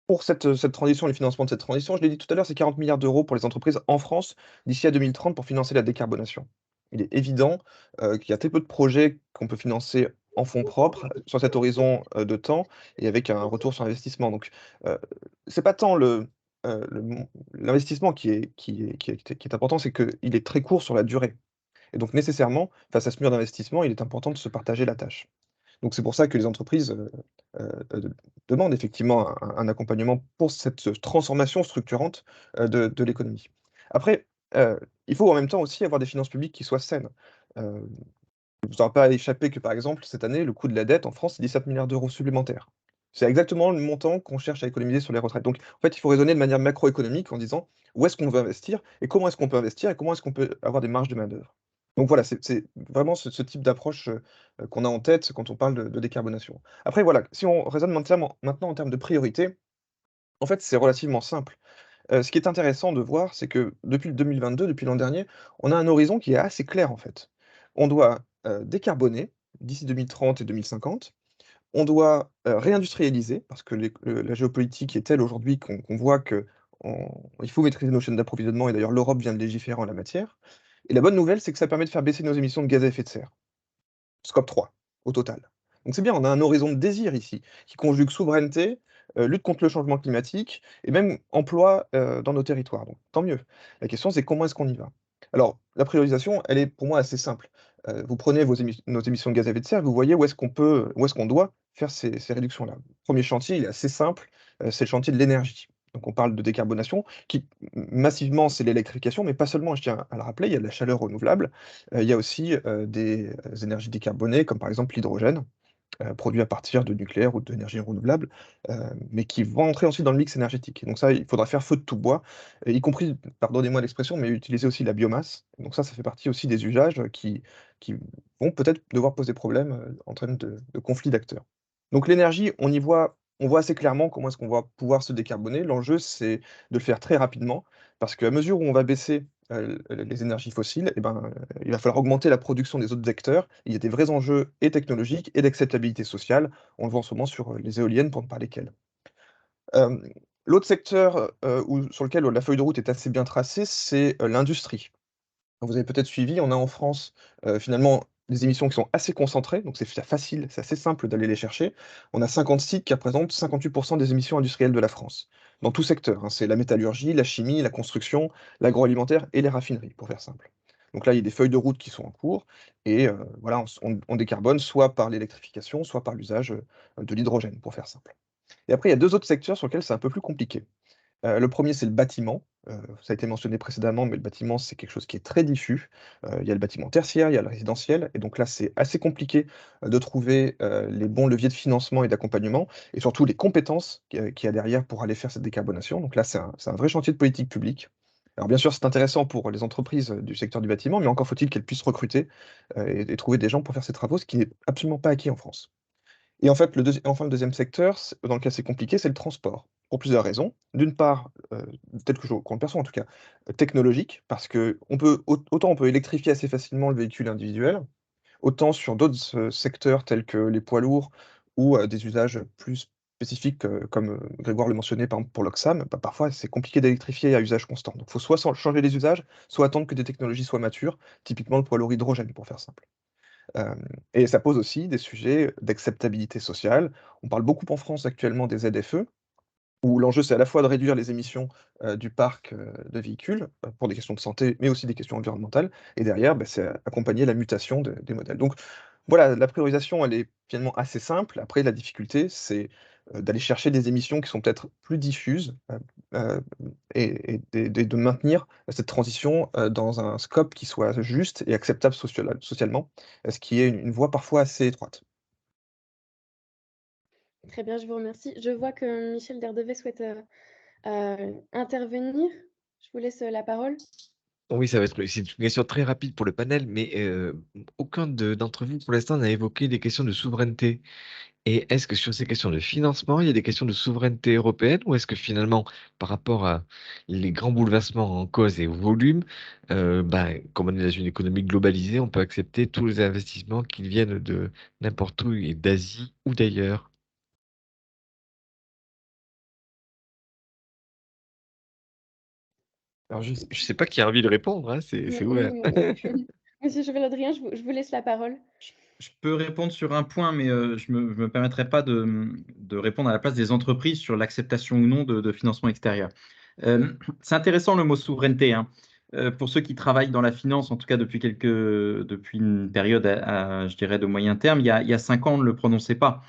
Pour cette transition, le financement de cette transition, je l'ai dit tout à l'heure, c'est 40 milliards d'euros pour les entreprises en France d'ici à 2030 pour financer la décarbonation. Il est évident qu'il y a très peu de projets qu'on peut financer en fonds propres sur cet horizon de temps et avec un retour sur investissement. Donc, c'est pas tant l'investissement qui est important, c'est qu'il est très court sur la durée. Et donc, nécessairement, face à ce mur d'investissement, il est important de se partager la tâche. Donc, c'est pour ça que les entreprises demandent effectivement un accompagnement pour cette transformation structurante de l'économie. Après, il faut en même temps aussi avoir des finances publiques qui soient saines. Il ne vous aura pas échappé que, par exemple, cette année, le coût de la dette en France, c'est 17 milliards d'euros supplémentaires. C'est exactement le montant qu'on cherche à économiser sur les retraites. Donc, en fait, il faut raisonner de manière macroéconomique en disant où est-ce qu'on veut investir et comment est-ce qu'on peut investir et comment est-ce qu'on peut avoir des marges de main-d'œuvre. Donc voilà, c'est vraiment ce type d'approche qu'on a en tête quand on parle de décarbonation. Après voilà, si on raisonne maintenant en termes de priorité, en fait, c'est relativement simple. Ce qui est intéressant de voir, c'est que depuis le 2022, depuis l'an dernier, on a un horizon qui est assez clair, en fait. On doit, décarboner d'ici 2030 et 2050. On doit, réindustrialiser parce que la géopolitique est telle aujourd'hui qu'on voit qu'il faut maîtriser nos chaînes d'approvisionnement et d'ailleurs l'Europe vient de légiférer en la matière. Et la bonne nouvelle, c'est que ça permet de faire baisser nos émissions de gaz à effet de serre. Scope 3 au total. Donc c'est bien, on a un horizon de désir ici, qui conjugue souveraineté, lutte contre le changement climatique et même emploi, dans nos territoires, donc tant mieux. La question, c'est comment est-ce qu'on y va? Alors, la priorisation, elle est pour moi assez simple. Vous prenez nos émissions de gaz à effet de serre, vous voyez où est-ce qu'on doit faire ces réductions-là. Premier chantier, il est assez simple, c'est le chantier de l'énergie. Donc on parle de décarbonation qui massivement, c'est l'électrification, mais pas seulement, je tiens à le rappeler, il y a de la chaleur renouvelable, il y a aussi, des énergies décarbonées comme par exemple l'hydrogène, produit à partir de nucléaire ou d'énergie renouvelable, mais qui vont entrer ensuite dans le mix énergétique. Et donc ça, il faudra faire feu de tout bois, y compris, pardonnez-moi l'expression, mais utiliser aussi la biomasse. Donc ça fait partie aussi des usages, qui vont peut-être devoir poser problème, en termes de conflits d'acteurs. Donc l'énergie, on voit assez clairement comment est-ce qu'on va pouvoir se décarboner. L'enjeu, c'est de le faire très rapidement parce qu'à mesure où on va baisser, les énergies fossiles et ben, il va falloir augmenter la production des autres vecteurs. Il y a des vrais enjeux et technologiques et d'acceptabilité sociale. On le voit en ce moment sur, les éoliennes pour ne parler qu'elles. Hem, L'autre secteur, sur lequel la feuille de route est assez bien tracée, c'est, l'industrie. Vous avez peut-être suivi, on a en France, finalement des émissions qui sont assez concentrées, donc c'est facile, c'est assez simple d'aller les chercher. On a 50 sites qui représentent 58 des émissions industrielles de la France, dans tout secteur, hein. C'est la métallurgie, la chimie, la construction, l'agroalimentaire et les raffineries, pour faire simple. Donc là, il y a des feuilles de route qui sont en cours et voilà, on décarbone soit par l'électrification, soit par l'usage, de l'hydrogène, pour faire simple. Et après, il y a 2 autres secteurs sur lesquels c'est un peu plus compliqué. Le 1er, c'est le bâtiment. Ça a été mentionné précédemment, mais le bâtiment, c'est quelque chose qui est très diffus. Il y a le bâtiment tertiaire, il y a le résidentiel et donc là, c'est assez compliqué, de trouver, les bons leviers de financement et d'accompagnement et surtout les compétences qu'il y a derrière pour aller faire cette décarbonation. Donc là, c'est un vrai chantier de politique publique. Alors bien sûr, c'est intéressant pour les entreprises, du secteur du bâtiment, mais encore faut-il qu'elles puissent recruter, et trouver des gens pour faire ces travaux, ce qui n'est absolument pas acquis en France. Et en fait, le deuxième secteur, dans lequel c'est compliqué, c'est le transport, pour plusieurs raisons. D'une part, tel que qu'on le perçoit en tout cas, technologique, parce qu'on peut autant on peut électrifier assez facilement le véhicule individuel, autant sur d'autres, secteurs tels que les poids lourds ou, des usages plus spécifiques, comme, Grégoire le mentionnait par exemple pour l'Oxam, bah, parfois c'est compliqué d'électrifier à usage constant. Donc il faut soit changer les usages, soit attendre que des technologies soient matures, typiquement le poids lourd hydrogène pour faire simple. Et ça pose aussi des sujets d'acceptabilité sociale. On parle beaucoup en France actuellement des ZFE, où l'enjeu c'est à la fois de réduire les émissions, du parc, de véhicules, pour des questions de santé, mais aussi des questions environnementales et derrière, bah, c'est accompagner la mutation des modèles. Donc voilà, la priorisation elle est finalement assez simple. Après la difficulté, c'est, d'aller chercher des émissions qui sont peut-être plus diffuses, heu et de maintenir cette transition, dans un scope qui soit juste et acceptable socialement, ce qui est une voie parfois assez étroite. Très bien, je vous remercie. Je vois que Michel Derdevet souhaite, intervenir. Je vous laisse, la parole. Oui, c'est une question très rapide pour le panel, mais aucun d'entre vous, pour l'instant, n'a évoqué des questions de souveraineté. Et est-ce que sur ces questions de financement, il y a des questions de souveraineté européenne, ou est-ce que finalement, par rapport à les grands bouleversements en cause et au volume, ben, comme on est dans une économie globalisée, on peut accepter tous les investissements qui viennent de n'importe où, et d'Asie ou d'ailleurs? Alors, je ne sais pas qui a envie de répondre, hein, c'est ouvert. Monsieur Chevèle-Adrien, je vous laisse la parole. Je peux répondre sur un point, mais je me permettrai pas de répondre à la place des entreprises sur l'acceptation ou non de financement extérieur. C'est intéressant le mot souveraineté, hein. Pour ceux qui travaillent dans la finance, en tout cas depuis une période je dirais de moyen terme, il y a 5 ans, on ne le prononçait pas.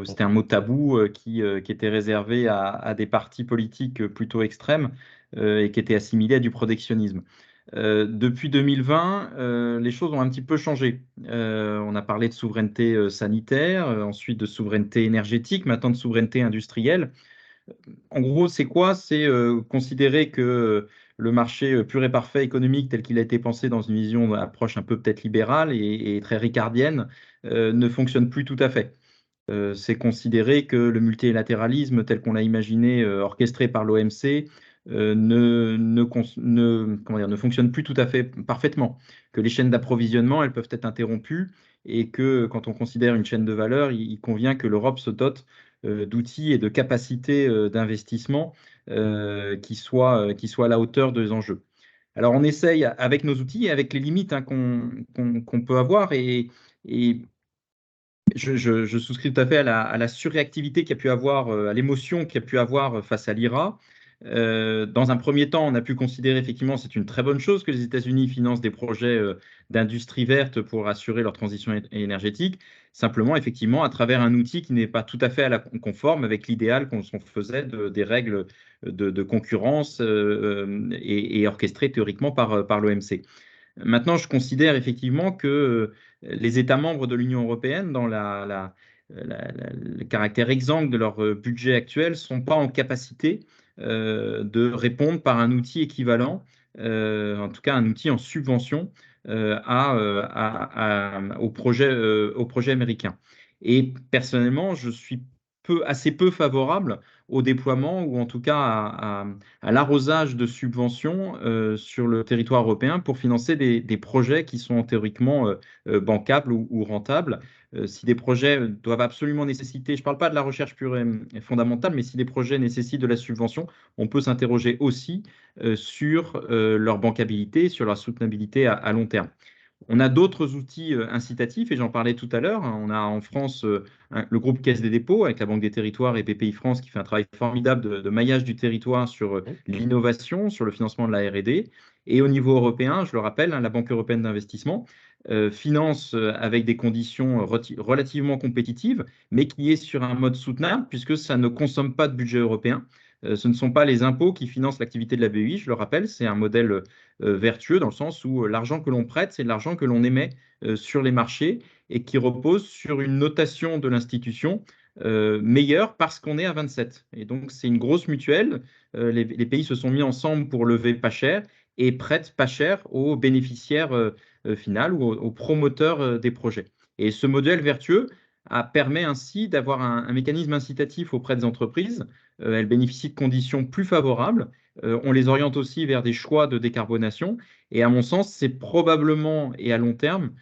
C'était un mot tabou, qui était réservé à des partis politiques, plutôt extrêmes, et qui était assimilé à du protectionnisme. Depuis 2020, les choses ont un petit peu changé. On a parlé de souveraineté, sanitaire, ensuite de souveraineté énergétique, maintenant de souveraineté industrielle. En gros, c'est quoi? C'est, considérer que, le marché pur et parfait économique tel qu'il a été pensé dans une vision approche un peu peut-être libérale et très ricardienne ne fonctionne plus tout à fait. C'est considéré que le multilatéralisme tel qu'on l'a imaginé, orchestré par l'OMC, ne fonctionne plus tout à fait parfaitement, que les chaînes d'approvisionnement, elles peuvent être interrompues et que quand on considère une chaîne de valeur, il convient que l'Europe se dote d'outils et de capacités d'investissement qui soient à la hauteur des enjeux. Alors on essaye avec nos outils et avec les limites qu'on peut avoir et je souscris tout à fait à la surréactivité qu'il y a pu avoir, à l'émotion qu'il y a pu avoir face à l'IRA. Dans un premier temps, on a pu considérer effectivement c'est une très bonne chose que les États-Unis financent des projets d'industrie verte pour assurer leur transition énergétique, simplement effectivement à travers un outil qui n'est pas tout à fait conforme avec l'idéal qu'on faisait des règles de concurrence et orchestrées théoriquement par l'OMC. Maintenant, je considère effectivement que les États membres de l'Union européenne, dans le caractère exsangue de leur budget actuel, ne sont pas en capacité de répondre par un outil équivalent, en tout cas un outil en subvention au projet américain. Et personnellement, je suis assez peu favorable au déploiement ou en tout cas à l'arrosage de subventions sur le territoire européen pour financer des projets qui sont théoriquement bancables ou rentables. Si des projets doivent absolument nécessiter, je ne parle pas de la recherche pure et fondamentale, mais si des projets nécessitent de la subvention, on peut s'interroger aussi sur leur bancabilité, sur leur soutenabilité à long terme. On a d'autres outils incitatifs, et j'en parlais tout à l'heure. On a en France le groupe Caisse des dépôts avec la Banque des territoires et BPI France qui fait un travail formidable de maillage du territoire sur l'innovation, sur le financement de la R&D. Et au niveau européen, je le rappelle, la Banque européenne d'investissement finance avec des conditions relativement compétitives, mais qui est sur un mode soutenable puisque ça ne consomme pas de budget européen. Ce ne sont pas les impôts qui financent l'activité de la BEI, je le rappelle, c'est un modèle vertueux dans le sens où l'argent que l'on prête, c'est de l'argent que l'on émet sur les marchés et qui repose sur une notation de l'institution meilleure parce qu'on est à 27. Et donc, c'est une grosse mutuelle. Les pays se sont mis ensemble pour lever pas cher et prêtent pas cher aux bénéficiaires finaux ou aux promoteurs des projets. Et ce modèle vertueux permet ainsi d'avoir un mécanisme incitatif auprès des entreprises. Elles bénéficient de conditions plus favorables. On les oriente aussi vers des choix de décarbonation. Et à mon sens, c'est probablement et à long terme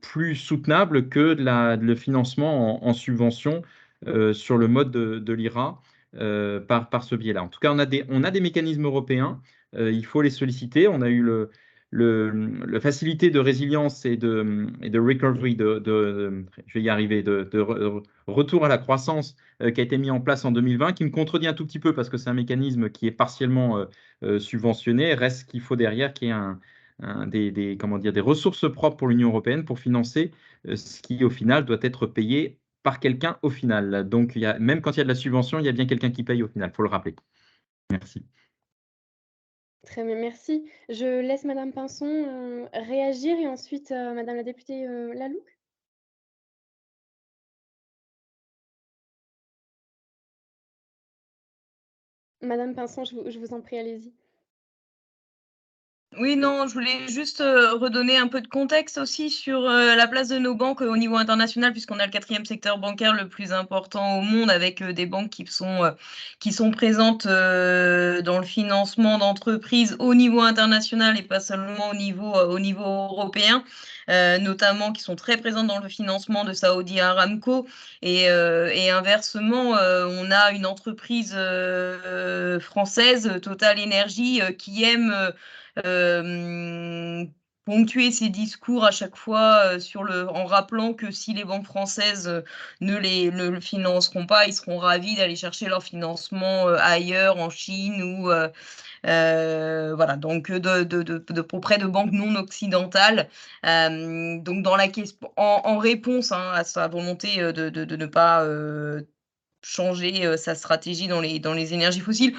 plus soutenable que le financement en subvention sur le mode de l'IRA par ce biais-là. En tout cas, on a des mécanismes européens. Il faut les solliciter. On a eu la facilité de résilience et de recovery, je vais y arriver, de retour à la croissance qui a été mis en place en 2020, qui me contredit un tout petit peu parce que c'est un mécanisme qui est partiellement subventionné. Reste qu'il faut derrière qu'il y ait des ressources propres pour l'Union européenne pour financer ce qui, au final, doit être payé par quelqu'un au final. Donc, même quand il y a de la subvention, il y a bien quelqu'un qui paye au final, il faut le rappeler. Merci. Très bien, merci. Je laisse Madame Pinson réagir et ensuite Madame la députée Lalouque. Madame Pinson, je vous en prie, allez-y. Oui, non, je voulais juste redonner un peu de contexte aussi sur la place de nos banques au niveau international, puisqu'on a le 4e secteur bancaire le plus important au monde, avec des banques qui sont présentes dans le financement d'entreprises au niveau international et pas seulement au niveau européen, notamment qui sont très présentes dans le financement de Saudi Aramco. Et inversement, on a une entreprise française, Total Energy, qui aime ponctuer ses discours à chaque fois en rappelant que si les banques françaises ne le financeront pas, ils seront ravis d'aller chercher leur financement ailleurs, en Chine ou voilà, donc auprès de banques non occidentales. Donc dans la question, en réponse à sa volonté de ne pas changer sa stratégie dans les énergies fossiles.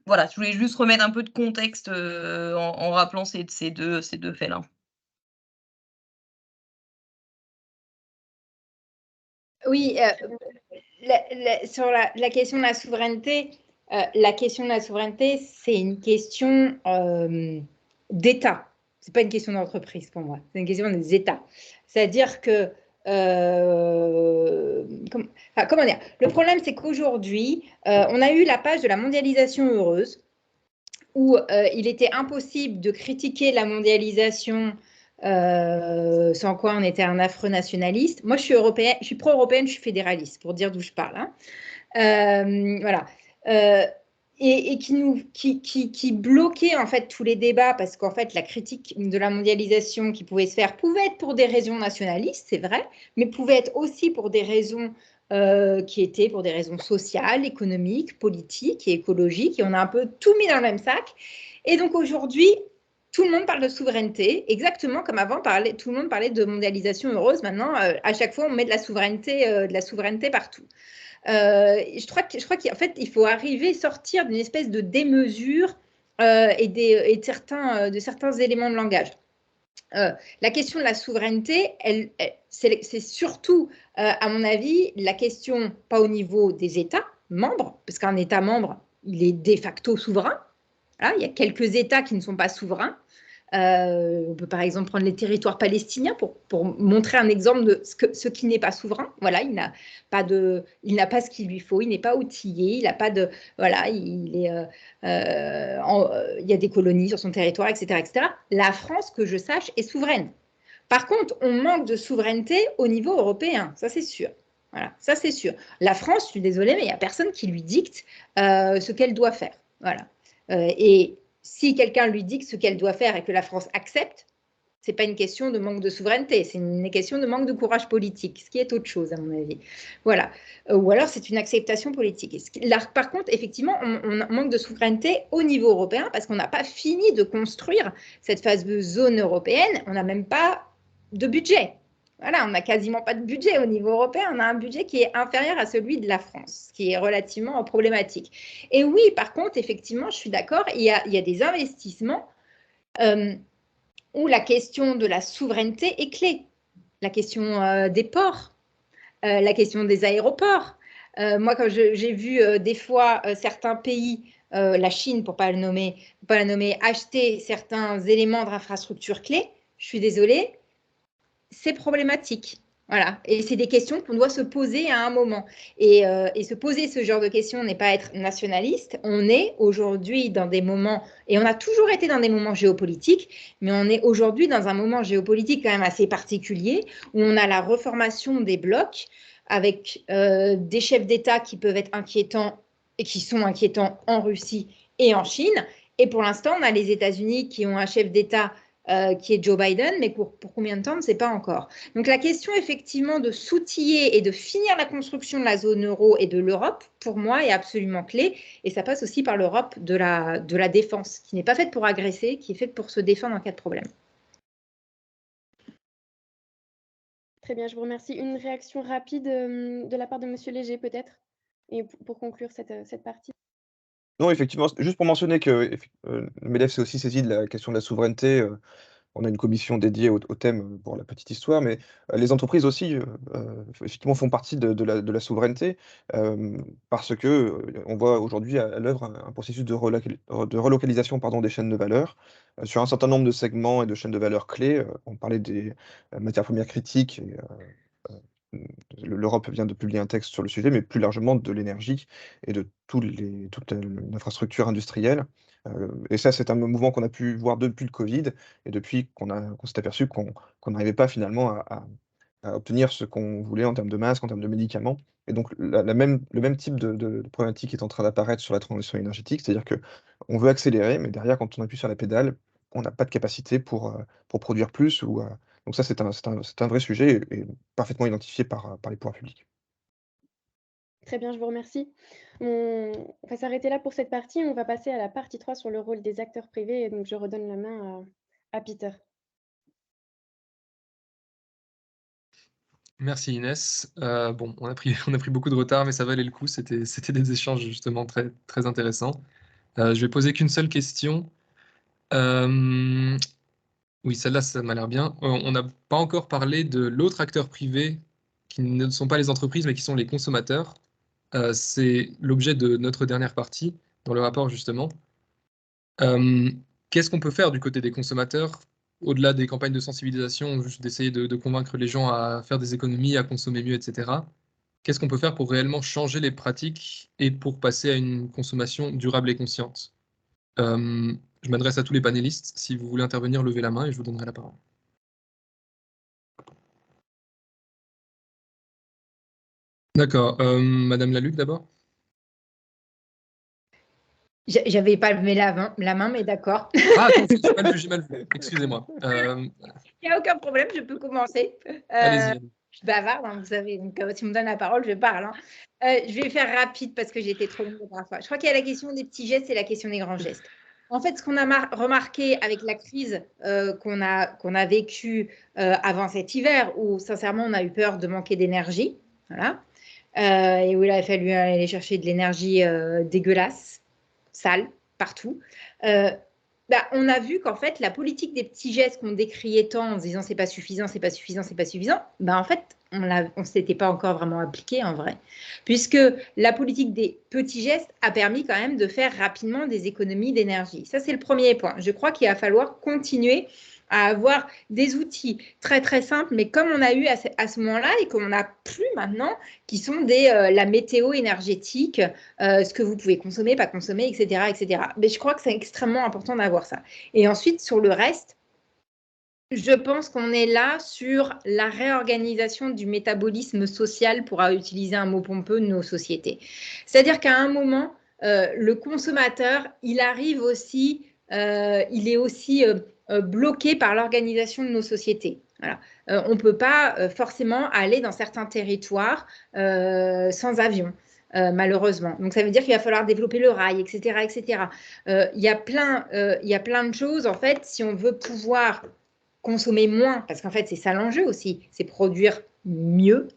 Voilà, je voulais juste remettre un peu de contexte en rappelant ces deux faits-là. Oui, sur la question de la souveraineté, La question de la souveraineté, c'est une question d'État. Ce n'est pas une question d'entreprise pour moi, c'est une question des États. C'est-à-dire que, comment dire, le problème, c'est qu'aujourd'hui, on a eu la page de la mondialisation heureuse, où il était impossible de critiquer la mondialisation sans quoi on était un affreux nationaliste. Moi, je suis européenne, je suis pro-européenne, je suis fédéraliste, pour dire d'où je parle. Hein. Voilà. Et qui bloquait en fait tous les débats, parce qu'en fait la critique de la mondialisation qui pouvait se faire pouvait être pour des raisons nationalistes, c'est vrai, mais pouvait être aussi pour des raisons qui étaient pour des raisons sociales, économiques, politiques et écologiques, et on a un peu tout mis dans le même sac. Et donc aujourd'hui, tout le monde parle de souveraineté, exactement comme avant, tout le monde parlait de mondialisation heureuse. Maintenant, à chaque fois, on met de la souveraineté partout. Je crois qu'en fait, il faut arriver, sortir d'une espèce de démesure et de certains éléments de langage. La question de la souveraineté, c'est surtout, à mon avis, la question, pas au niveau des États membres, parce qu'un État membre, il est de facto souverain. Voilà, il y a quelques États qui ne sont pas souverains. On peut par exemple prendre les territoires palestiniens pour montrer un exemple de ce qui n'est pas souverain. Voilà, il n'a pas ce qu'il lui faut, il n'est pas outillé, il n'a pas de, voilà, il y a des colonies sur son territoire, etc., etc. La France, que je sache, est souveraine. Par contre, on manque de souveraineté au niveau européen, ça c'est sûr. Voilà, ça c'est sûr. La France, je suis désolée, mais il n'y a personne qui lui dicte ce qu'elle doit faire. Voilà. Et si quelqu'un lui dit ce qu'elle doit faire et que la France accepte, ce n'est pas une question de manque de souveraineté, c'est une question de manque de courage politique, ce qui est autre chose à mon avis. Voilà. Ou alors c'est une acceptation politique. Là, par contre, effectivement, on manque de souveraineté au niveau européen parce qu'on n'a pas fini de construire cette phase de zone européenne, on n'a même pas de budget. Voilà, on n'a quasiment pas de budget au niveau européen, on a un budget qui est inférieur à celui de la France, ce qui est relativement problématique. Et oui, par contre, effectivement, je suis d'accord, il y a des investissements où la question de la souveraineté est clé. La question des ports, la question des aéroports. Moi, quand j'ai vu des fois certains pays, la Chine, pour ne pas la nommer, acheter certains éléments d'infrastructure clés, je suis désolée, c'est problématique. Voilà. Et c'est des questions qu'on doit se poser à un moment. Et se poser ce genre de questions n'est pas être nationaliste. On est aujourd'hui dans des moments, et on a toujours été dans des moments géopolitiques, mais on est aujourd'hui dans un moment géopolitique quand même assez particulier, où on a la reformation des blocs avec des chefs d'État qui peuvent être inquiétants et qui sont inquiétants en Russie et en Chine. Et pour l'instant, on a les États-Unis qui ont un chef d'État qui est Joe Biden, mais pour combien de temps, on ne sait pas encore. Donc la question effectivement de s'outiller et de finir la construction de la zone euro et de l'Europe, pour moi, est absolument clé. Et ça passe aussi par l'Europe de la défense, qui n'est pas faite pour agresser, qui est faite pour se défendre en cas de problème. Très bien, je vous remercie. Une réaction rapide de la part de Monsieur Léger, peut-être, et pour conclure cette partie. Non, effectivement, juste pour mentionner que le MEDEF s'est aussi saisi de la question de la souveraineté. On a une commission dédiée au thème, pour la petite histoire, mais les entreprises aussi, effectivement, font partie de la souveraineté, parce que, on voit aujourd'hui à l'œuvre un processus de relocalisation, pardon, des chaînes de valeur, sur un certain nombre de segments et de chaînes de valeur clés. On parlait des matières premières critiques et l'Europe vient de publier un texte sur le sujet, mais plus largement de l'énergie et de toute l'infrastructure industrielle. Et ça, c'est un mouvement qu'on a pu voir depuis le Covid et depuis qu'on s'est aperçu qu'on n'arrivait pas finalement à obtenir ce qu'on voulait en termes de masques, en termes de médicaments. Et donc le même type de problématique est en train d'apparaître sur la transition énergétique, c'est-à-dire qu'on veut accélérer, mais derrière, quand on appuie sur la pédale, on n'a pas de capacité pour produire plus ou, donc ça, c'est un vrai sujet et parfaitement identifié par les pouvoirs publics. Très bien, je vous remercie. On va s'arrêter là pour cette partie. On va passer à la partie 3 sur le rôle des acteurs privés. Et donc, je redonne la main à Peter. Merci Inès. Bon, on a pris beaucoup de retard, mais ça valait le coup. C'était des échanges justement très, très intéressants. Je vais poser qu'une seule question. Oui, celle-là, ça m'a l'air bien. On n'a pas encore parlé de l'autre acteur privé qui ne sont pas les entreprises, mais qui sont les consommateurs. C'est l'objet de notre dernière partie, dans le rapport justement. Qu'est-ce qu'on peut faire du côté des consommateurs, au-delà des campagnes de sensibilisation, juste d'essayer de convaincre les gens à faire des économies, à consommer mieux, etc. Qu'est-ce qu'on peut faire pour réellement changer les pratiques et pour passer à une consommation durable et consciente? Je m'adresse à tous les panélistes. Si vous voulez intervenir, levez la main et je vous donnerai la parole. D'accord. Madame Laluc, d'abord. J'avais pas levé la main, mais d'accord. Ah, attends, j'ai mal vu. Excusez-moi. Il n'y a aucun problème, je peux commencer. Allez-y. Je suis bavarde, hein, vous savez, donc si on me donne la parole, je parle. Hein. Je vais faire rapide parce que j'ai été trop longue la dernière fois. Je crois qu'il y a la question des petits gestes et la question des grands gestes. En fait, ce qu'on a remarqué avec la crise qu'on a vécue avant cet hiver, où sincèrement on a eu peur de manquer d'énergie, voilà, et où il a fallu aller chercher de l'énergie dégueulasse, sale, partout. On a vu qu'en fait, la politique des petits gestes qu'on décriait tant en se disant c'est pas suffisant, c'est pas suffisant, c'est pas suffisant, en fait, on ne s'était pas encore vraiment appliqué en vrai. Puisque la politique des petits gestes a permis quand même de faire rapidement des économies d'énergie. Ça, c'est le premier point. Je crois qu'il va falloir continuer à avoir des outils très très simples, mais comme on a eu à ce moment-là et qu'on n'a plus maintenant, qui sont la météo énergétique, ce que vous pouvez consommer, pas consommer, etc., etc. Mais je crois que c'est extrêmement important d'avoir ça. Et ensuite, sur le reste, je pense qu'on est là sur la réorganisation du métabolisme social, pour utiliser un mot pompeux, de nos sociétés. C'est-à-dire qu'à un moment, le consommateur, il arrive aussi, il est aussi bloqué par l'organisation de nos sociétés. Voilà. On ne peut pas forcément aller dans certains territoires sans avion. Malheureusement. Donc, ça veut dire qu'il va falloir développer le rail, etc., etc. Il y a plein de choses, en fait, si on veut pouvoir consommer moins, parce qu'en fait, c'est ça l'enjeu aussi, c'est produire mieux,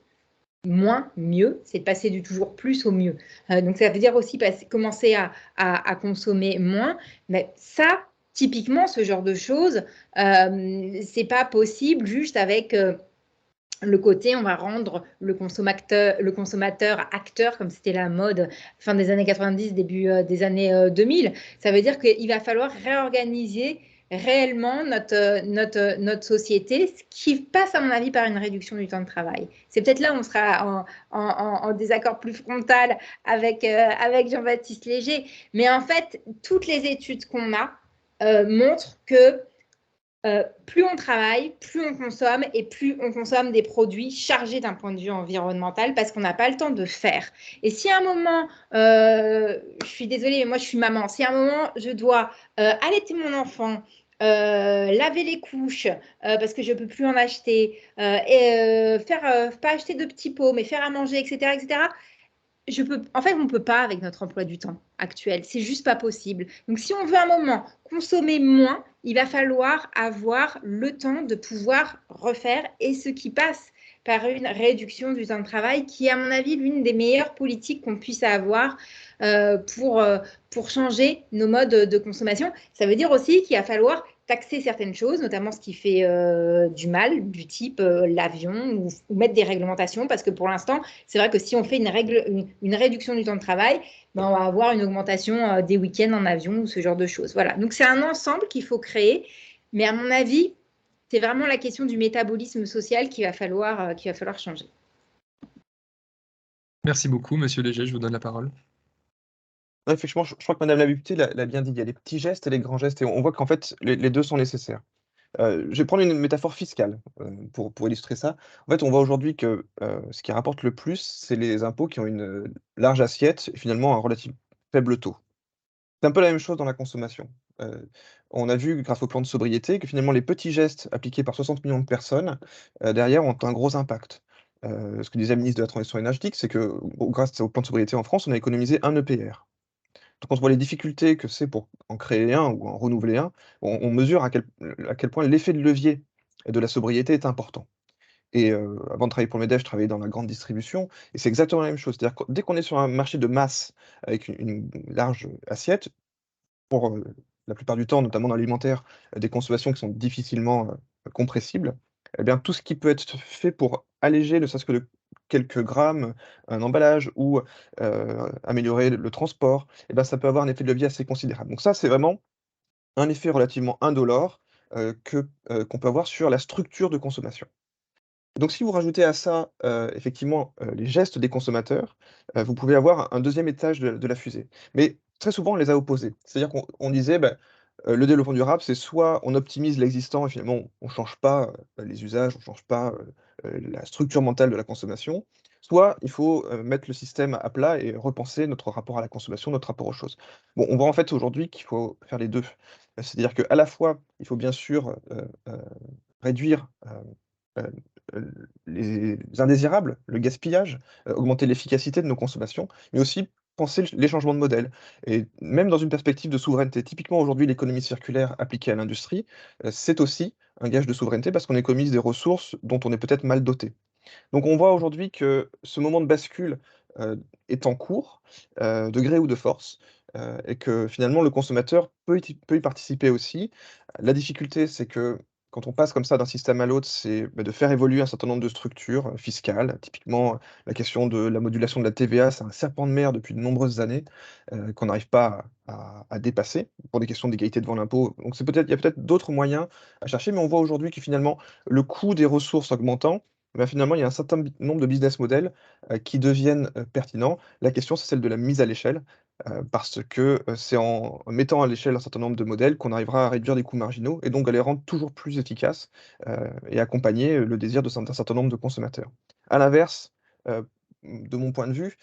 moins, mieux, c'est de passer du toujours plus au mieux. Donc, ça veut dire aussi commencer à consommer moins. Mais ça, typiquement, ce genre de choses, c'est pas possible juste avec le côté, on va rendre le consommateur acteur, comme c'était la mode fin des années 90, début des années 2000. Ça veut dire qu'il va falloir réorganiser réellement notre société, ce qui passe, à mon avis, par une réduction du temps de travail. C'est peut-être là où on sera en désaccord plus frontal avec Jean-Baptiste Léger. Mais en fait, toutes les études qu'on a montrent que plus on travaille, plus on consomme et plus on consomme des produits chargés d'un point de vue environnemental parce qu'on n'a pas le temps de faire. Et si à un moment, je suis désolée, mais moi je suis maman, si à un moment je dois allaiter mon enfant, laver les couches parce que je ne peux plus en acheter, et pas acheter de petits pots, mais faire à manger, etc., etc., en fait, on ne peut pas avec notre emploi du temps actuel. C'est juste pas possible. Donc, si on veut un moment consommer moins, il va falloir avoir le temps de pouvoir refaire, et ce qui passe par une réduction du temps de travail, qui est, à mon avis, l'une des meilleures politiques qu'on puisse avoir pour changer nos modes de consommation. Ça veut dire aussi qu'il va falloir taxer certaines choses, notamment ce qui fait du mal, du type l'avion, ou mettre des réglementations, parce que pour l'instant, c'est vrai que si on fait une réduction du temps de travail, on va avoir une augmentation des week-ends en avion ou ce genre de choses. Voilà. Donc, c'est un ensemble qu'il faut créer, mais à mon avis, c'est vraiment la question du métabolisme social qu'il va falloir changer. Merci beaucoup, Monsieur Léger, je vous donne la parole. Ouais, effectivement, je crois que Madame la députée l'a bien dit, il y a les petits gestes et les grands gestes, et on voit qu'en fait, les deux sont nécessaires. Je vais prendre une métaphore fiscale pour illustrer ça. En fait, on voit aujourd'hui que ce qui rapporte le plus, c'est les impôts qui ont une large assiette et finalement un relatif faible taux. C'est un peu la même chose dans la consommation. On a vu grâce au plan de sobriété que finalement les petits gestes appliqués par 60 millions de personnes, derrière ont un gros impact. Ce que disait la ministre de la Transition énergétique, c'est que grâce au plan de sobriété en France, on a économisé 1 EPR. Donc, quand on voit les difficultés que c'est pour en créer un ou en renouveler un, on mesure à quel point l'effet de levier de la sobriété est important. Et avant de travailler pour le MEDEF, je travaillais dans la grande distribution, et c'est exactement la même chose. C'est-à-dire que dès qu'on est sur un marché de masse avec une large assiette, pour la plupart du temps, notamment dans l'alimentaire, des consommations qui sont difficilement compressibles, eh bien, tout ce qui peut être fait pour alléger ne serait-ce que de quelques grammes un emballage ou améliorer le transport, et ben, ça peut avoir un effet de levier assez considérable. Donc ça, c'est vraiment un effet relativement indolore qu'on peut avoir sur la structure de consommation. Donc si vous rajoutez à ça, effectivement, les gestes des consommateurs, vous pouvez avoir un 2e étage de la fusée. Mais très souvent, on les a opposés. C'est-à-dire qu'on disait, bah, le développement durable, c'est soit on optimise l'existant et finalement on change pas, les usages, on change pas, la structure mentale de la consommation, soit il faut, mettre le système à plat et repenser notre rapport à la consommation, notre rapport aux choses. Bon, on voit en fait aujourd'hui qu'il faut faire les 2. C'est-à-dire qu'à la fois, il faut bien sûr, réduire, les indésirables, le gaspillage, augmenter l'efficacité de nos consommations, mais aussi penser les changements de modèle et même dans une perspective de souveraineté. Typiquement, aujourd'hui, l'économie circulaire appliquée à l'industrie, c'est aussi un gage de souveraineté parce qu'on économise des ressources dont on est peut-être mal doté. Donc on voit aujourd'hui que ce moment de bascule, est en cours, de gré ou de force, et que finalement le consommateur peut y participer aussi. La difficulté, c'est que quand on passe comme ça d'un système à l'autre, c'est, bah, de faire évoluer un certain nombre de structures, fiscales. Typiquement, la question de la modulation de la TVA, c'est un serpent de mer depuis de nombreuses années, qu'on n'arrive pas à dépasser pour des questions d'égalité devant l'impôt. Donc il y a peut-être d'autres moyens à chercher, mais on voit aujourd'hui que finalement le coût des ressources augmentant, bah, finalement, il y a un certain nombre de business models, qui deviennent, pertinents. La question, c'est celle de la mise à l'échelle, parce que, c'est en mettant à l'échelle un certain nombre de modèles qu'on arrivera à réduire les coûts marginaux et donc à les rendre toujours plus efficaces, et accompagner, le désir d'un certain nombre de consommateurs. À l'inverse, de mon point de vue,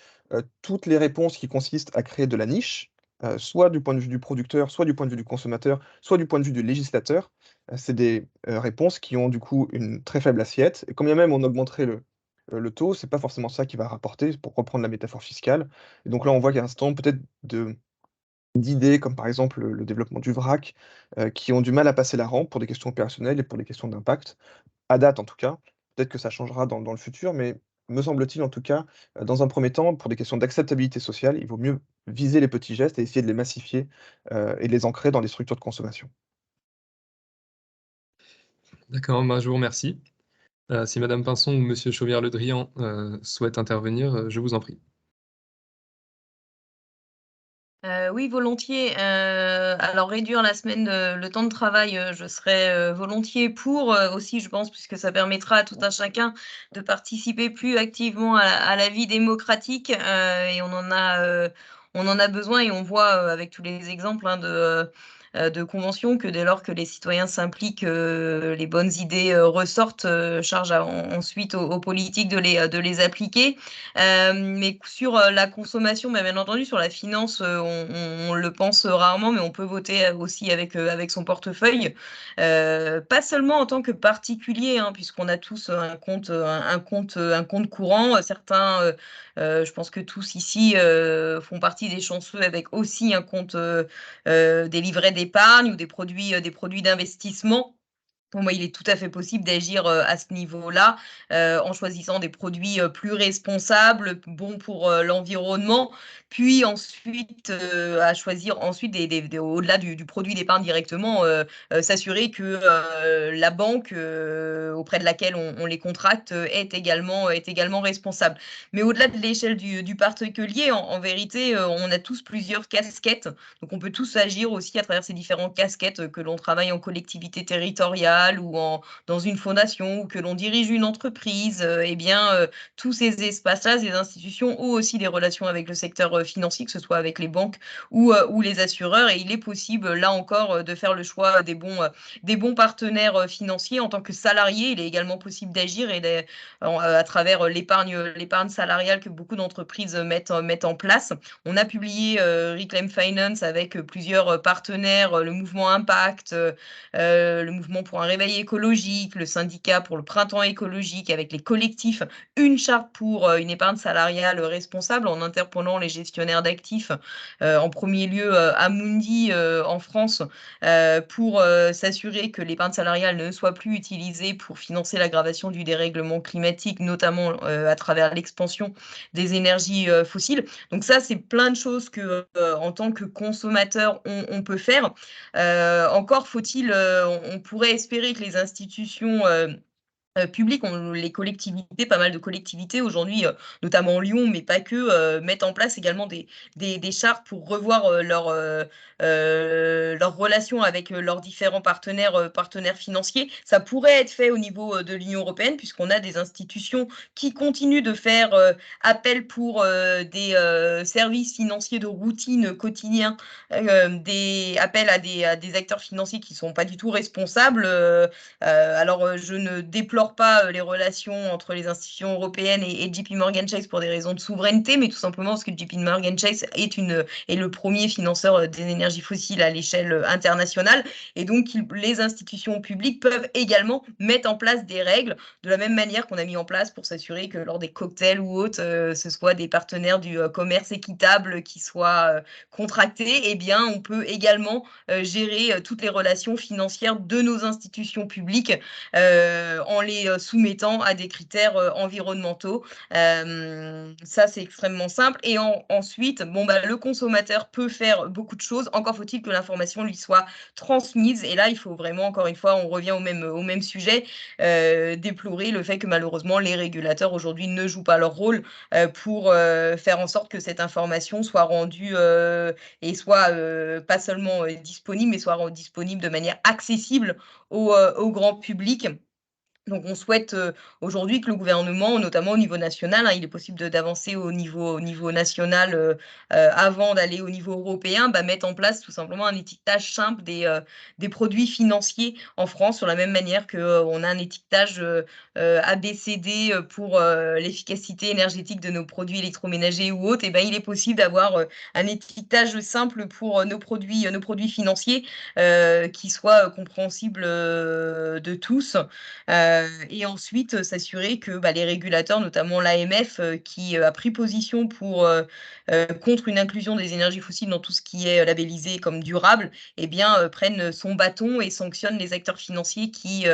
toutes les réponses qui consistent à créer de la niche, soit du point de vue du producteur, soit du point de vue du consommateur, soit du point de vue du législateur, c'est des, réponses qui ont du coup une très faible assiette et quand bien même on augmenterait le taux, c'est pas forcément ça qui va rapporter, pour reprendre la métaphore fiscale et donc là, on voit qu'il y a un certain nombre peut-être d'idées comme par exemple le développement du vrac, qui ont du mal à passer la rampe pour des questions opérationnelles et pour des questions d'impact. À date en tout cas, peut-être que ça changera dans le futur, mais me semble-t-il en tout cas, dans un premier temps, pour des questions d'acceptabilité sociale, il vaut mieux viser les petits gestes et essayer de les massifier, et de les ancrer dans les structures de consommation. D'accord, ben, je vous remercie. Si madame Pinson ou monsieur Chauvière-Le Drian, souhaitent intervenir, je vous en prie. Oui, volontiers. Alors réduire la semaine, le temps de travail, je serais, volontiers pour, aussi je pense puisque ça permettra à tout un chacun de participer plus activement à la vie démocratique, et on en a besoin et on voit, avec tous les exemples, hein, de conventions que dès lors que les citoyens s'impliquent, les bonnes idées, ressortent, charge à ensuite aux politiques de les appliquer. Mais sur, la consommation, bah, bien entendu, sur la finance, on le pense rarement, mais on peut voter, aussi avec son portefeuille. Pas seulement en tant que particulier, hein, puisqu'on a tous, un compte courant. Certains, je pense que tous ici, font partie des chanceux avec aussi un compte, des livrets d'épargne ou des produits d'investissement. Pour moi, il est tout à fait possible d'agir, à ce niveau-là, en choisissant des produits, plus responsables, bons pour, l'environnement. Puis ensuite, à choisir ensuite des au-delà du produit d'épargne directement, s'assurer que, la banque, auprès de laquelle on les contracte, est également responsable. Mais au-delà de l'échelle du particulier, en vérité, on a tous plusieurs casquettes. Donc on peut tous agir aussi à travers ces différentes casquettes, que l'on travaille en collectivité territoriale ou dans une fondation ou que l'on dirige une entreprise, eh bien, tous ces espaces-là, ces institutions ont aussi des relations avec le secteur, financier, que ce soit avec les banques ou les assureurs et il est possible, là encore, de faire le choix des bons partenaires, financiers. En tant que salarié, il est également possible d'agir et à travers, l'épargne salariale que beaucoup d'entreprises, mettent en place. On a publié, Reclaim Finance avec, plusieurs, partenaires, le mouvement Impact, le mouvement pour un réveil écologique, le syndicat pour le printemps écologique, avec les collectifs, une charte pour, une épargne salariale, responsable en interpellant les gestionnaires d'actifs, en premier lieu, Amundi, en France, pour, s'assurer que l'épargne salariale ne soit plus utilisée pour financer l'aggravation du dérèglement climatique, notamment, à travers l'expansion des énergies, fossiles. Donc ça, c'est plein de choses que, en tant que consommateur, on peut faire. Encore faut-il, on pourrait espérer que les institutions, public. Les collectivités, pas mal de collectivités aujourd'hui, notamment Lyon, mais pas que, mettent en place également des chartes pour revoir leur relation avec leurs différents partenaires financiers. Ça pourrait être fait au niveau de l'Union européenne, puisqu'on a des institutions qui continuent de faire appel pour des services financiers de routine quotidien, des appels à des acteurs financiers qui ne sont pas du tout responsables. Alors, je ne déplore pas les relations entre les institutions européennes et JP Morgan Chase pour des raisons de souveraineté, mais tout simplement parce que JP Morgan Chase est le premier financeur des énergies fossiles à l'échelle internationale. Et donc, les institutions publiques peuvent également mettre en place des règles de la même manière qu'on a mis en place pour s'assurer que lors des cocktails ou autres, ce soit des partenaires du commerce équitable qui soient contractés. Eh bien, on peut également gérer toutes les relations financières de nos institutions publiques en les soumettant à des critères environnementaux. Ça, c'est extrêmement simple. Et ensuite, bon, bah, le consommateur peut faire beaucoup de choses. Encore faut-il que l'information lui soit transmise. Et là, il faut vraiment, encore une fois, on revient au même sujet, déplorer le fait que malheureusement, les régulateurs aujourd'hui ne jouent pas leur rôle pour faire en sorte que cette information soit rendue et soit pas seulement disponible, mais soit disponible de manière accessible au grand public. Donc, on souhaite aujourd'hui que le gouvernement, notamment au niveau national, il est possible d'avancer au niveau national avant d'aller au niveau européen, mette en place tout simplement un étiquetage simple des produits financiers en France, sur la même manière qu'on a un étiquetage ABCD pour l'efficacité énergétique de nos produits électroménagers ou autres. Et il est possible d'avoir un étiquetage simple pour nos produits financiers qui soit compréhensible de tous. Et ensuite, s'assurer que les régulateurs, notamment l'AMF, qui a pris position contre une inclusion des énergies fossiles dans tout ce qui est labellisé comme durable, prennent son bâton et sanctionnent les acteurs financiers qui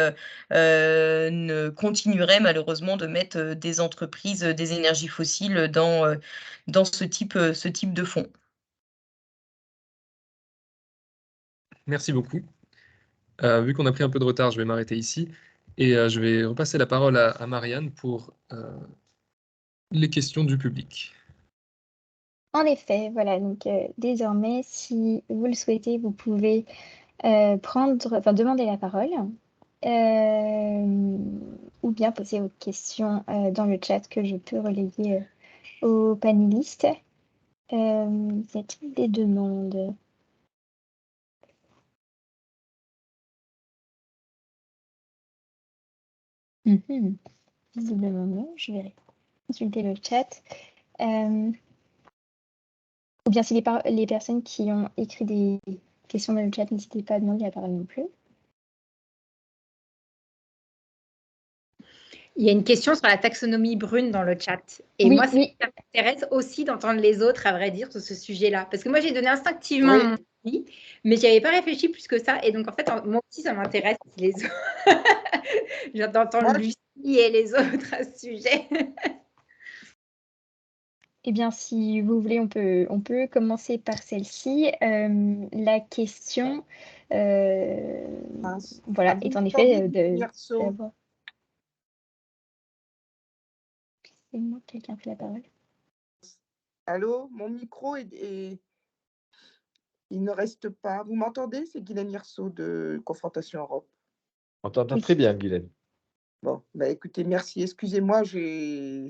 ne continueraient malheureusement de mettre des entreprises des énergies fossiles dans ce type de fonds. Merci beaucoup. Vu qu'on a pris un peu de retard, je vais m'arrêter ici et je vais repasser la parole à Marianne pour les questions du public. En effet, voilà, donc désormais, si vous le souhaitez, vous pouvez demander la parole ou bien poser vos questions dans le chat que je peux relayer aux panélistes. Y a-t-il des demandes? Visiblement non, je vais consulter le chat. Ou bien si les personnes qui ont écrit des questions dans le chat, n'hésitez pas à demander la parole non plus. Il y a une question sur la taxonomie brune dans le chat. Et Oui, moi, ça oui. m'intéresse aussi d'entendre les autres, à vrai dire, sur ce sujet-là. Parce que moi, j'ai donné instinctivement mon avis, mais je n'y avais pas réfléchi plus que ça. Et donc, en fait, moi aussi, ça m'intéresse les autres. J'entends Lucie et les autres à ce sujet. Eh bien, si vous voulez, on peut commencer par celle-ci. La question, voilà, est en effet d'avoir... C'est moi, quelqu'un fait la parole. Allô, mon micro il ne reste pas. Vous m'entendez? C'est Guylaine Hirso de Confrontation Europe. On t'entend très bien, Guylaine. Bon, écoutez, merci. Excusez-moi, j'ai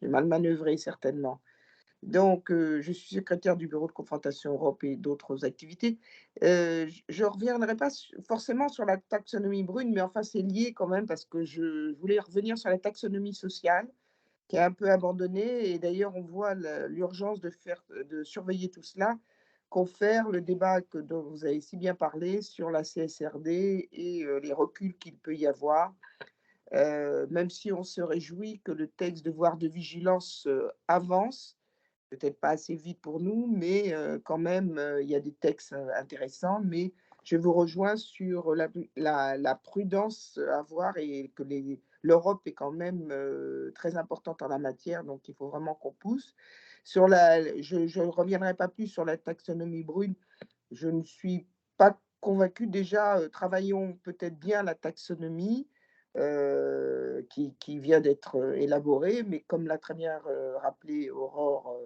mal manœuvré certainement. Donc, je suis secrétaire du bureau de Confrontation Europe et d'autres activités. Je ne reviendrai pas forcément sur la taxonomie brune, mais enfin, c'est lié quand même parce que je voulais revenir sur la taxonomie sociale qui est un peu abandonnée. Et d'ailleurs, on voit l'urgence de surveiller tout cela, confère le débat dont vous avez si bien parlé sur la CSRD et les reculs qu'il peut y avoir. Même si on se réjouit que le texte devoir de vigilance avance, peut-être pas assez vite pour nous, mais quand même, il y a des textes intéressants. Mais je vous rejoins sur la prudence à avoir et que l'Europe est quand même très importante en la matière, donc il faut vraiment qu'on pousse. Je ne reviendrai pas plus sur la taxonomie brune. Je ne suis pas convaincue. Déjà, travaillons peut-être bien la taxonomie. qui vient d'être élaboré, mais comme l'a très bien rappelé Aurore,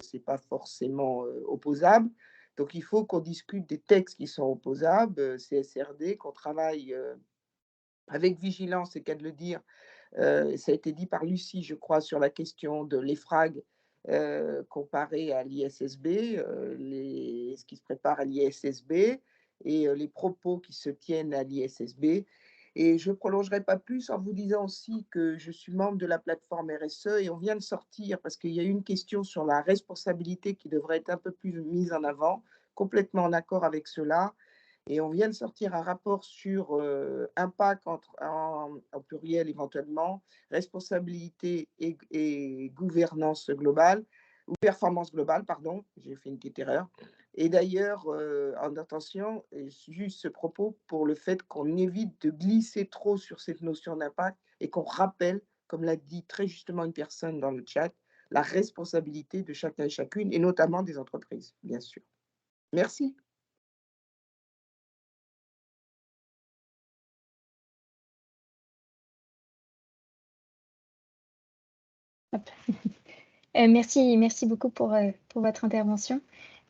ce n'est pas forcément opposable. Donc, il faut qu'on discute des textes qui sont opposables, CSRD, qu'on travaille avec vigilance, c'est qu'à de le dire. Ça a été dit par Lucie, je crois, sur la question de l'EFRAG comparé à l'ISSB, ce qui se prépare à l'ISSB et les propos qui se tiennent à l'ISSB. Et je ne prolongerai pas plus en vous disant aussi que je suis membre de la plateforme RSE et on vient de sortir, parce qu'il y a eu une question sur la responsabilité qui devrait être un peu plus mise en avant, complètement en accord avec cela. Et on vient de sortir un rapport sur impact en pluriel éventuellement, responsabilité et gouvernance globale, ou performance globale, pardon, j'ai fait une petite erreur. Et d'ailleurs, en attention, juste ce propos pour le fait qu'on évite de glisser trop sur cette notion d'impact et qu'on rappelle, comme l'a dit très justement une personne dans le chat, la responsabilité de chacun et chacune, et notamment des entreprises, bien sûr. Merci. Merci beaucoup pour votre intervention.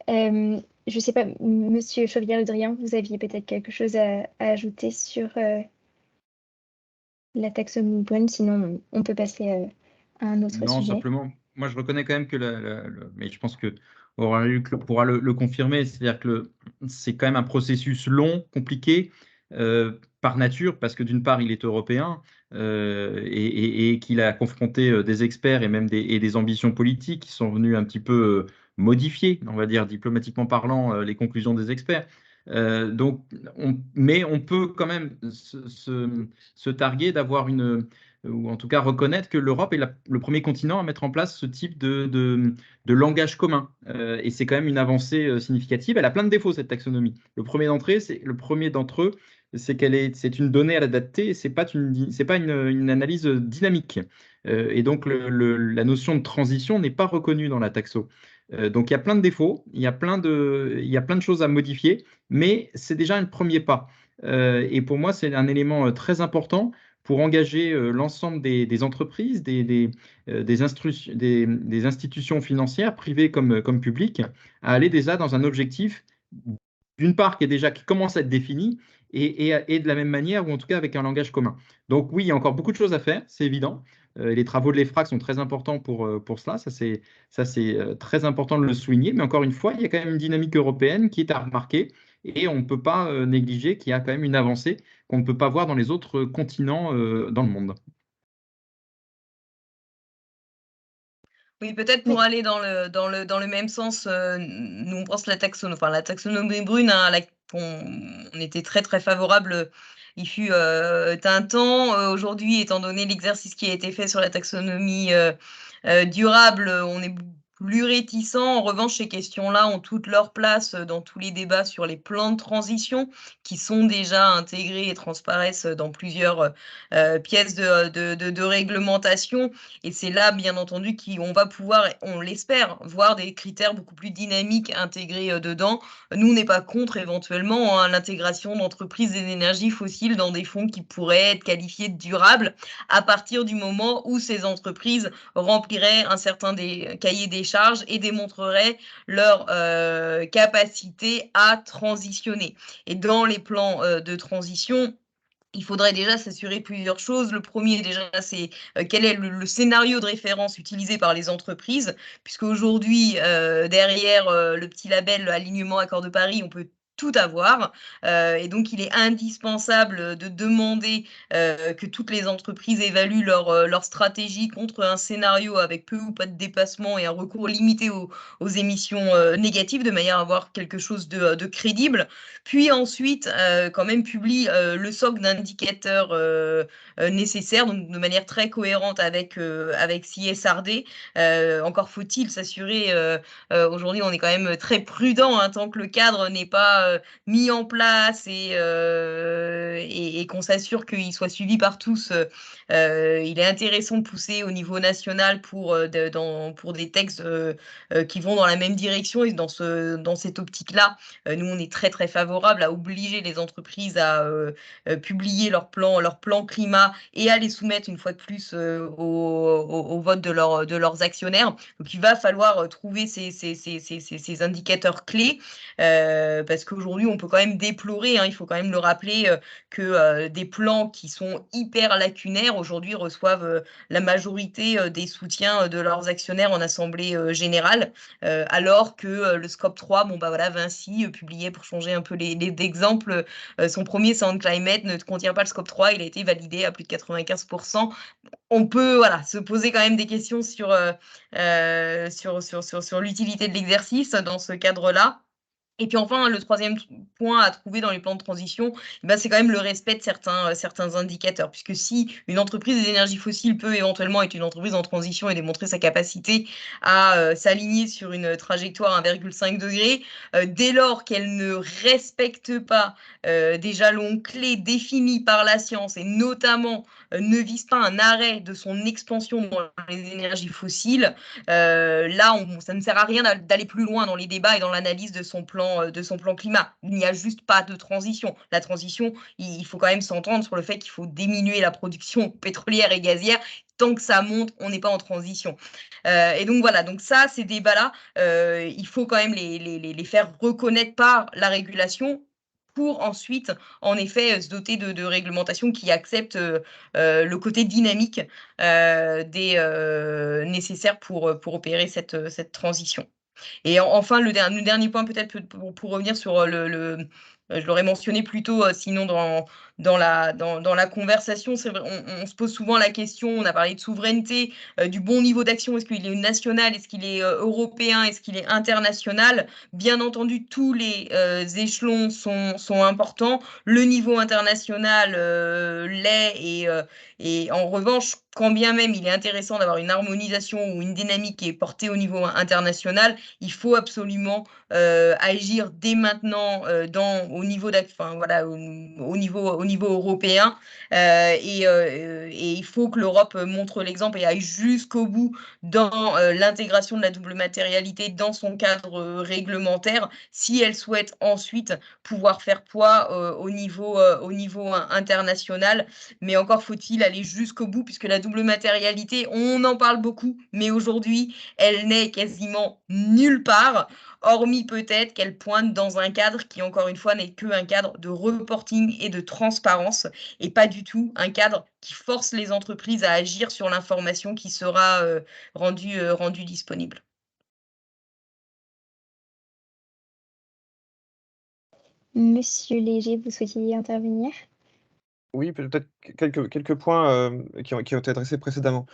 Je ne sais pas, Monsieur Chauvière-Le Drian, vous aviez peut-être quelque chose à ajouter sur la taxonomie brune, sinon on peut passer à un autre Non, sujet. simplement, moi je reconnais quand même que, mais je pense que Aurore pourra le confirmer, c'est-à-dire que c'est quand même un processus long, compliqué, par nature, parce que d'une part il est européen et qu'il a confronté des experts et même des ambitions politiques qui sont venues un petit peu modifier, on va dire diplomatiquement parlant, les conclusions des experts. Mais on peut quand même se targuer d'avoir ou en tout cas reconnaître que l'Europe est le premier continent à mettre en place ce type de langage commun. Et c'est quand même une avancée significative. Elle a plein de défauts, cette taxonomie. Le premier d'entre eux, c'est une donnée à la date T, et c'est pas une analyse dynamique. Et donc la notion de transition n'est pas reconnue dans la taxo. Donc il y a plein de défauts, il y a plein de choses à modifier, mais c'est déjà un premier pas. Et pour moi, c'est un élément très important pour engager l'ensemble des entreprises, des institutions financières, privées comme publiques, à aller déjà dans un objectif, d'une part, qui commence à être défini, et de la même manière, ou en tout cas avec un langage commun. Donc oui, il y a encore beaucoup de choses à faire, c'est évident. Les travaux de l'EFRAG sont très importants pour cela, ça c'est très important de le souligner, mais encore une fois, il y a quand même une dynamique européenne qui est à remarquer, et on ne peut pas négliger qu'il y a quand même une avancée qu'on ne peut pas voir dans les autres continents dans le monde. Oui, peut-être pour aller dans le même sens, nous on pense la taxonomie brune, hein, on était très très favorable. Il fut un temps. Aujourd'hui, étant donné l'exercice qui a été fait sur la taxonomie durable, on est plus réticent. En revanche, ces questions-là ont toute leur place dans tous les débats sur les plans de transition qui sont déjà intégrés et transparaissent dans plusieurs pièces de réglementation. Et c'est là, bien entendu, qu'on va pouvoir, on l'espère, voir des critères beaucoup plus dynamiques intégrés dedans. Nous, on n'est pas contre éventuellement l'intégration d'entreprises et d'énergies fossiles dans des fonds qui pourraient être qualifiés de durables à partir du moment où ces entreprises rempliraient un certain cahier des charges et démontreraient leur capacité à transitionner. Et dans les plans de transition, il faudrait déjà s'assurer plusieurs choses. Le premier, déjà, c'est quel est le scénario de référence utilisé par les entreprises, puisque aujourd'hui, derrière le petit label Alignement Accord de Paris, on peut tout avoir. Et donc, il est indispensable de demander que toutes les entreprises évaluent leur stratégie contre un scénario avec peu ou pas de dépassement et un recours limité aux émissions négatives, de manière à avoir quelque chose de crédible. Puis ensuite, quand même, publie le socle d'indicateurs nécessaires, donc de manière très cohérente avec CSRD. Encore faut-il s'assurer, aujourd'hui on est quand même très prudent, hein, tant que le cadre n'est pas soit mis en place et qu'on s'assure qu'il soit suivi par tous, il est intéressant de pousser au niveau national pour des textes qui vont dans la même direction. Et dans cette optique-là, nous, on est très, très favorable à obliger les entreprises à publier leur plan climat et à les soumettre une fois de plus au vote de leurs actionnaires. Donc, il va falloir trouver ces indicateurs clés parce qu'aujourd'hui, on peut quand même déplorer, il faut quand même le rappeler, que des plans qui sont hyper lacunaires aujourd'hui reçoivent la majorité des soutiens de leurs actionnaires en assemblée générale, alors que le scope 3, bon bah voilà, Vinci publiait, pour changer un peu d'exemple, son premier Sound Climate ne contient pas le scope 3, il a été validé à plus de 95%. On peut se poser quand même des questions sur l'utilité de l'exercice dans ce cadre-là. Et puis enfin, le troisième point à trouver dans les plans de transition, c'est quand même le respect de certains indicateurs. Puisque si une entreprise des énergies fossiles peut éventuellement être une entreprise en transition et démontrer sa capacité à s'aligner sur une trajectoire 1,5 degré, dès lors qu'elle ne respecte pas des jalons clés définis par la science et notamment ne vise pas un arrêt de son expansion dans les énergies fossiles, là, ça ne sert à rien d'aller plus loin dans les débats et dans l'analyse de son plan climat. Il n'y a juste pas de transition. La transition, il faut quand même s'entendre sur le fait qu'il faut diminuer la production pétrolière et gazière. Tant que ça monte, on n'est pas en transition. Et donc voilà, donc ça, ces débats-là, il faut quand même les faire reconnaître par la régulation pour ensuite, en effet, se doter de réglementations qui acceptent le côté dynamique nécessaire pour opérer cette transition. Et enfin, le dernier point peut-être pour revenir sur je l'aurais mentionné plus tôt, sinon dans la conversation, c'est vrai, on se pose souvent la question, on a parlé de souveraineté, du bon niveau d'action, est-ce qu'il est national, est-ce qu'il est européen, est-ce qu'il est international? Bien entendu, tous les échelons sont importants. Le niveau international l'est et en revanche, quand bien même il est intéressant d'avoir une harmonisation ou une dynamique qui est portée au niveau international, il faut absolument agir dès maintenant au niveau au niveau européen et il faut que l'Europe montre l'exemple et aille jusqu'au bout dans l'intégration de la double matérialité dans son cadre réglementaire si elle souhaite ensuite pouvoir faire poids au niveau international. Mais encore faut-il aller jusqu'au bout puisque la double matérialité, on en parle beaucoup, mais aujourd'hui, elle n'est quasiment nulle part, hormis peut-être qu'elle pointe dans un cadre qui, encore une fois, n'est qu'un cadre de reporting et de transparence et pas du tout un cadre qui force les entreprises à agir sur l'information qui sera rendue disponible. Monsieur Léger, vous souhaitiez intervenir? Oui, peut-être quelques points qui ont été adressés précédemment.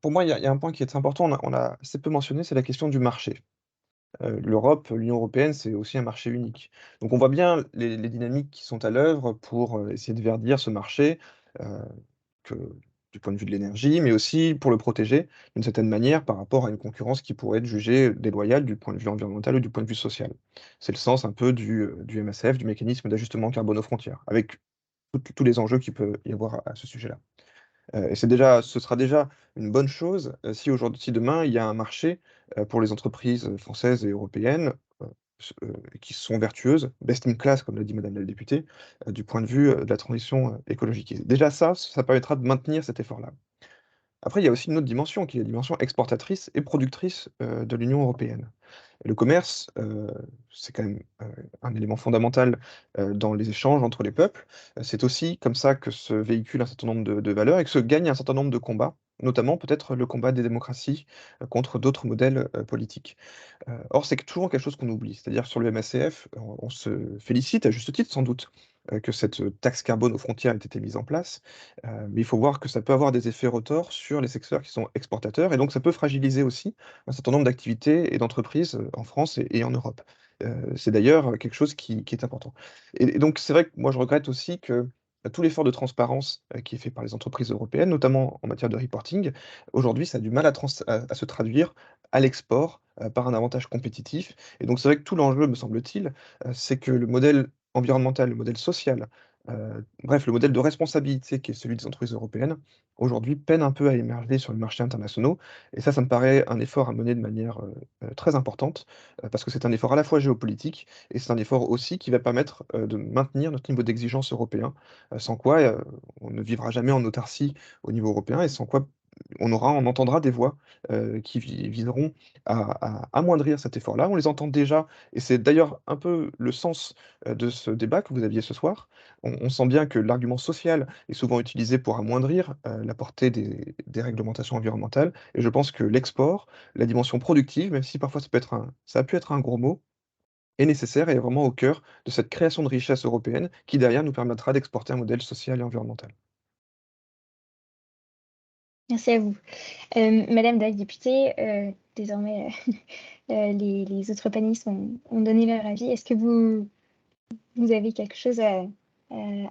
Pour moi, il y a un point qui est important, on a assez peu mentionné, c'est la question du marché. L'Europe, l'Union européenne, c'est aussi un marché unique. Donc on voit bien les dynamiques qui sont à l'œuvre pour essayer de verdir ce marché, heu, que du point de vue de l'énergie, mais aussi pour le protéger d'une certaine manière par rapport à une concurrence qui pourrait être jugée déloyale du point de vue environnemental ou du point de vue social. C'est le sens un peu du MACF, du mécanisme d'ajustement carbone aux frontières, avec tous les enjeux qu'il peut y avoir à ce sujet-là. Et ce sera déjà une bonne chose, si demain il y a un marché, pour les entreprises, françaises et européennes, qui sont vertueuses, best in class comme l'a dit madame la députée, du point de vue, de la transition, écologique. Et déjà ça permettra de maintenir cet effort-là. Après, il y a aussi une autre dimension qui est la dimension exportatrice et productrice, de l'Union européenne. Le commerce, c'est quand même, un élément fondamental, dans les échanges entre les peuples. C'est aussi comme ça que se véhiculent un certain nombre de valeurs et que se gagnent un certain nombre de combats, notamment peut-être le combat des démocraties, contre d'autres modèles, politiques. Or, c'est toujours quelque chose qu'on oublie. C'est-à-dire sur le MACF, on se félicite, à juste titre sans doute, que cette, taxe carbone aux frontières ait été mise en place, mais il faut voir que ça peut avoir des effets retors sur les secteurs qui sont exportateurs et donc ça peut fragiliser aussi un certain nombre d'activités et d'entreprises, en France et en Europe. C'est d'ailleurs quelque chose qui est important et donc c'est vrai que moi je regrette aussi que tout l'effort de transparence qui est fait par les entreprises européennes, notamment en matière de reporting, aujourd'hui, ça a du mal à se traduire à l'export par un avantage compétitif. Et donc, c'est vrai que tout l'enjeu, me semble-t-il, c'est que le modèle environnemental, le modèle social, bref, le modèle de responsabilité qui est celui des entreprises européennes, aujourd'hui peine un peu à émerger sur les marchés internationaux. Et ça me paraît un effort à mener de manière très importante, parce que c'est un effort à la fois géopolitique et c'est un effort aussi qui va permettre de maintenir notre niveau d'exigence européen, sans quoi on ne vivra jamais en autarcie au niveau européen et sans quoi on entendra des voix qui viseront à amoindrir cet effort-là. On les entend déjà et c'est d'ailleurs un peu le sens de ce débat que vous aviez ce soir. On sent bien que l'argument social est souvent utilisé pour amoindrir la portée des réglementations environnementales et je pense que l'export, la dimension productive, même si parfois ça a pu être un gros mot, est nécessaire et est vraiment au cœur de cette création de richesse européenne qui derrière nous permettra d'exporter un modèle social et environnemental. Merci à vous. Madame la députée, désormais, les autres panélistes ont donné leur avis. Est-ce que vous avez quelque chose à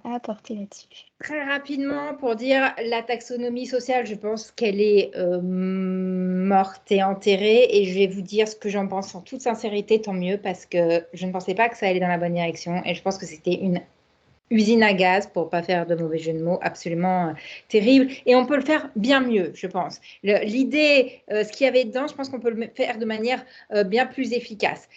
apporter là-dessus? Très rapidement, pour dire la taxonomie sociale, je pense qu'elle est morte et enterrée. Et je vais vous dire ce que j'en pense en toute sincérité, tant mieux, parce que je ne pensais pas que ça allait dans la bonne direction. Et je pense que c'était une usine à gaz, pour ne pas faire de mauvais jeu de mots, absolument terrible. Et on peut le faire bien mieux, je pense. L'idée, ce qu'il y avait dedans, je pense qu'on peut le faire de manière bien plus efficace.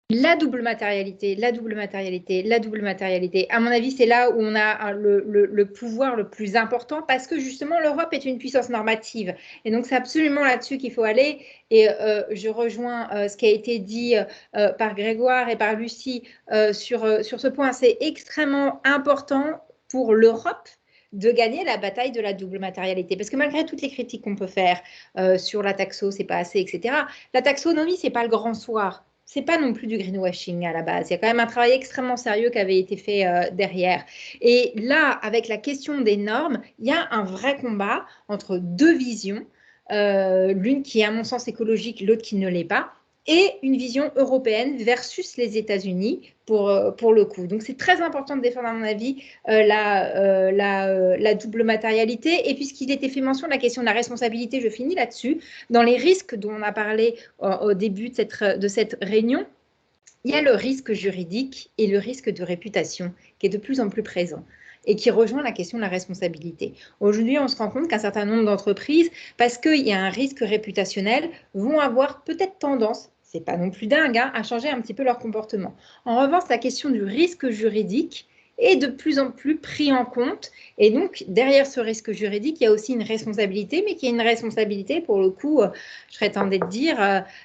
La double matérialité, la double matérialité, la double matérialité. À mon avis, c'est là où on a le pouvoir le plus important parce que justement, l'Europe est une puissance normative. Et donc, c'est absolument là-dessus qu'il faut aller. Et je rejoins ce qui a été dit par Grégoire et par Lucie sur ce point. C'est extrêmement important pour l'Europe de gagner la bataille de la double matérialité. Parce que malgré toutes les critiques qu'on peut faire sur la taxo, c'est pas assez, etc., la taxonomie, c'est pas le grand soir. C'est pas non plus du greenwashing à la base. Il y a quand même un travail extrêmement sérieux qui avait été fait derrière. Et là, avec la question des normes, il y a un vrai combat entre deux visions, l'une qui est à mon sens écologique, l'autre qui ne l'est pas, et une vision européenne versus les États-Unis pour le coup. Donc, c'est très important de défendre, à mon avis, la double matérialité. Et puisqu'il était fait mention de la question de la responsabilité, je finis là-dessus. Dans les risques dont on a parlé au début de cette réunion, il y a le risque juridique et le risque de réputation qui est de plus en plus présent et qui rejoint la question de la responsabilité. Aujourd'hui, on se rend compte qu'un certain nombre d'entreprises, parce qu'il y a un risque réputationnel, vont avoir peut-être tendance, c'est pas non plus dingue, à changer un petit peu leur comportement. En revanche, la question du risque juridique est de plus en plus pris en compte. Et donc, derrière ce risque juridique, il y a aussi une responsabilité, mais qui est une responsabilité, pour le coup, je serais tentée de dire,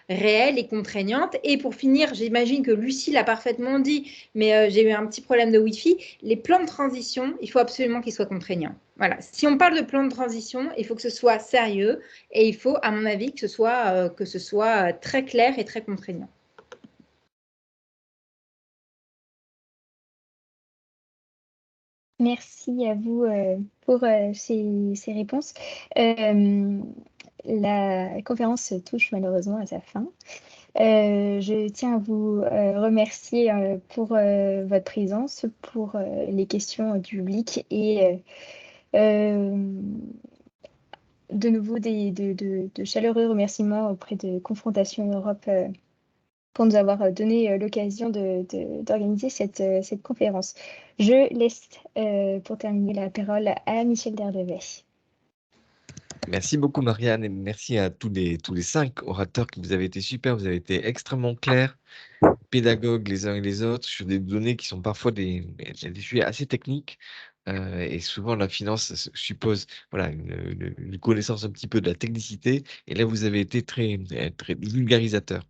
réelle et contraignante. Et pour finir, j'imagine que Lucie l'a parfaitement dit, mais j'ai eu un petit problème de Wi-Fi. Les plans de transition, il faut absolument qu'ils soient contraignants. Voilà. Si on parle de plan de transition, il faut que ce soit sérieux et il faut, à mon avis, que ce soit très clair et très contraignant. Merci à vous pour ces réponses. La conférence touche malheureusement à sa fin. Je tiens à vous remercier pour votre présence, pour les questions du public et de nouveau de chaleureux remerciements auprès de Confrontation Europe pour nous avoir donné l'occasion d'organiser cette conférence. Je laisse pour terminer la parole à Michel Derdevet. Merci beaucoup, Marianne, et merci à tous les 5 orateurs qui vous avez été super. Vous avez été extrêmement clairs, pédagogues les uns et les autres sur des données qui sont parfois des sujets assez techniques. Et souvent, la finance suppose voilà, une connaissance un petit peu de la technicité. Et là, vous avez été très, très vulgarisateur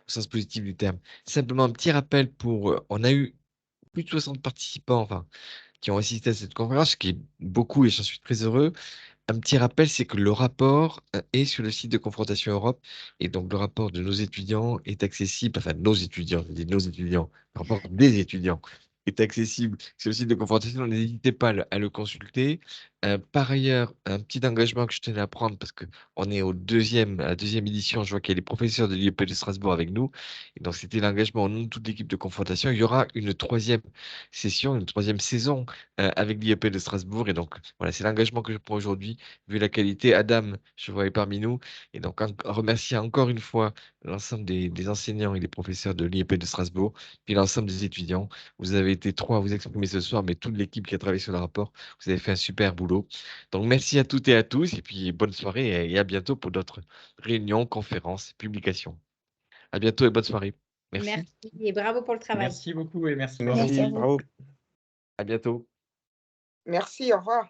au sens positif du terme. Simplement, un petit rappel on a eu plus de 60 participants enfin, qui ont assisté à cette conférence, ce qui est beaucoup et j'en suis très heureux. Un petit rappel, c'est que le rapport est sur le site de Confrontation Europe et donc le rapport de nos étudiants est accessible, enfin nos étudiants, je dis nos étudiants, le rapport des étudiants est accessible sur le site de Confrontation, n'hésitez pas à le consulter. Par ailleurs, un petit engagement que je tenais à prendre parce qu'on est à la deuxième édition. Je vois qu'il y a les professeurs de l'IEP de Strasbourg avec nous. Et donc, c'était l'engagement au nom de toute l'équipe de confrontation. Il y aura une troisième session, une troisième saison avec l'IEP de Strasbourg. Et donc, voilà, c'est l'engagement que je prends aujourd'hui, vu la qualité. Adam, je vois, est parmi nous. Et donc, remercier encore une fois l'ensemble des enseignants et des professeurs de l'IEP de Strasbourg, puis l'ensemble des étudiants. Vous avez été trois à vous exprimer ce soir, mais toute l'équipe qui a travaillé sur le rapport, vous avez fait un super boulot. Donc, merci à toutes et à tous, et puis bonne soirée et à bientôt pour d'autres réunions, conférences, publications. À bientôt et bonne soirée. Merci. Merci et bravo pour le travail. Merci beaucoup et merci. Merci à Merci, vous. bravo. À bientôt. Merci, au revoir.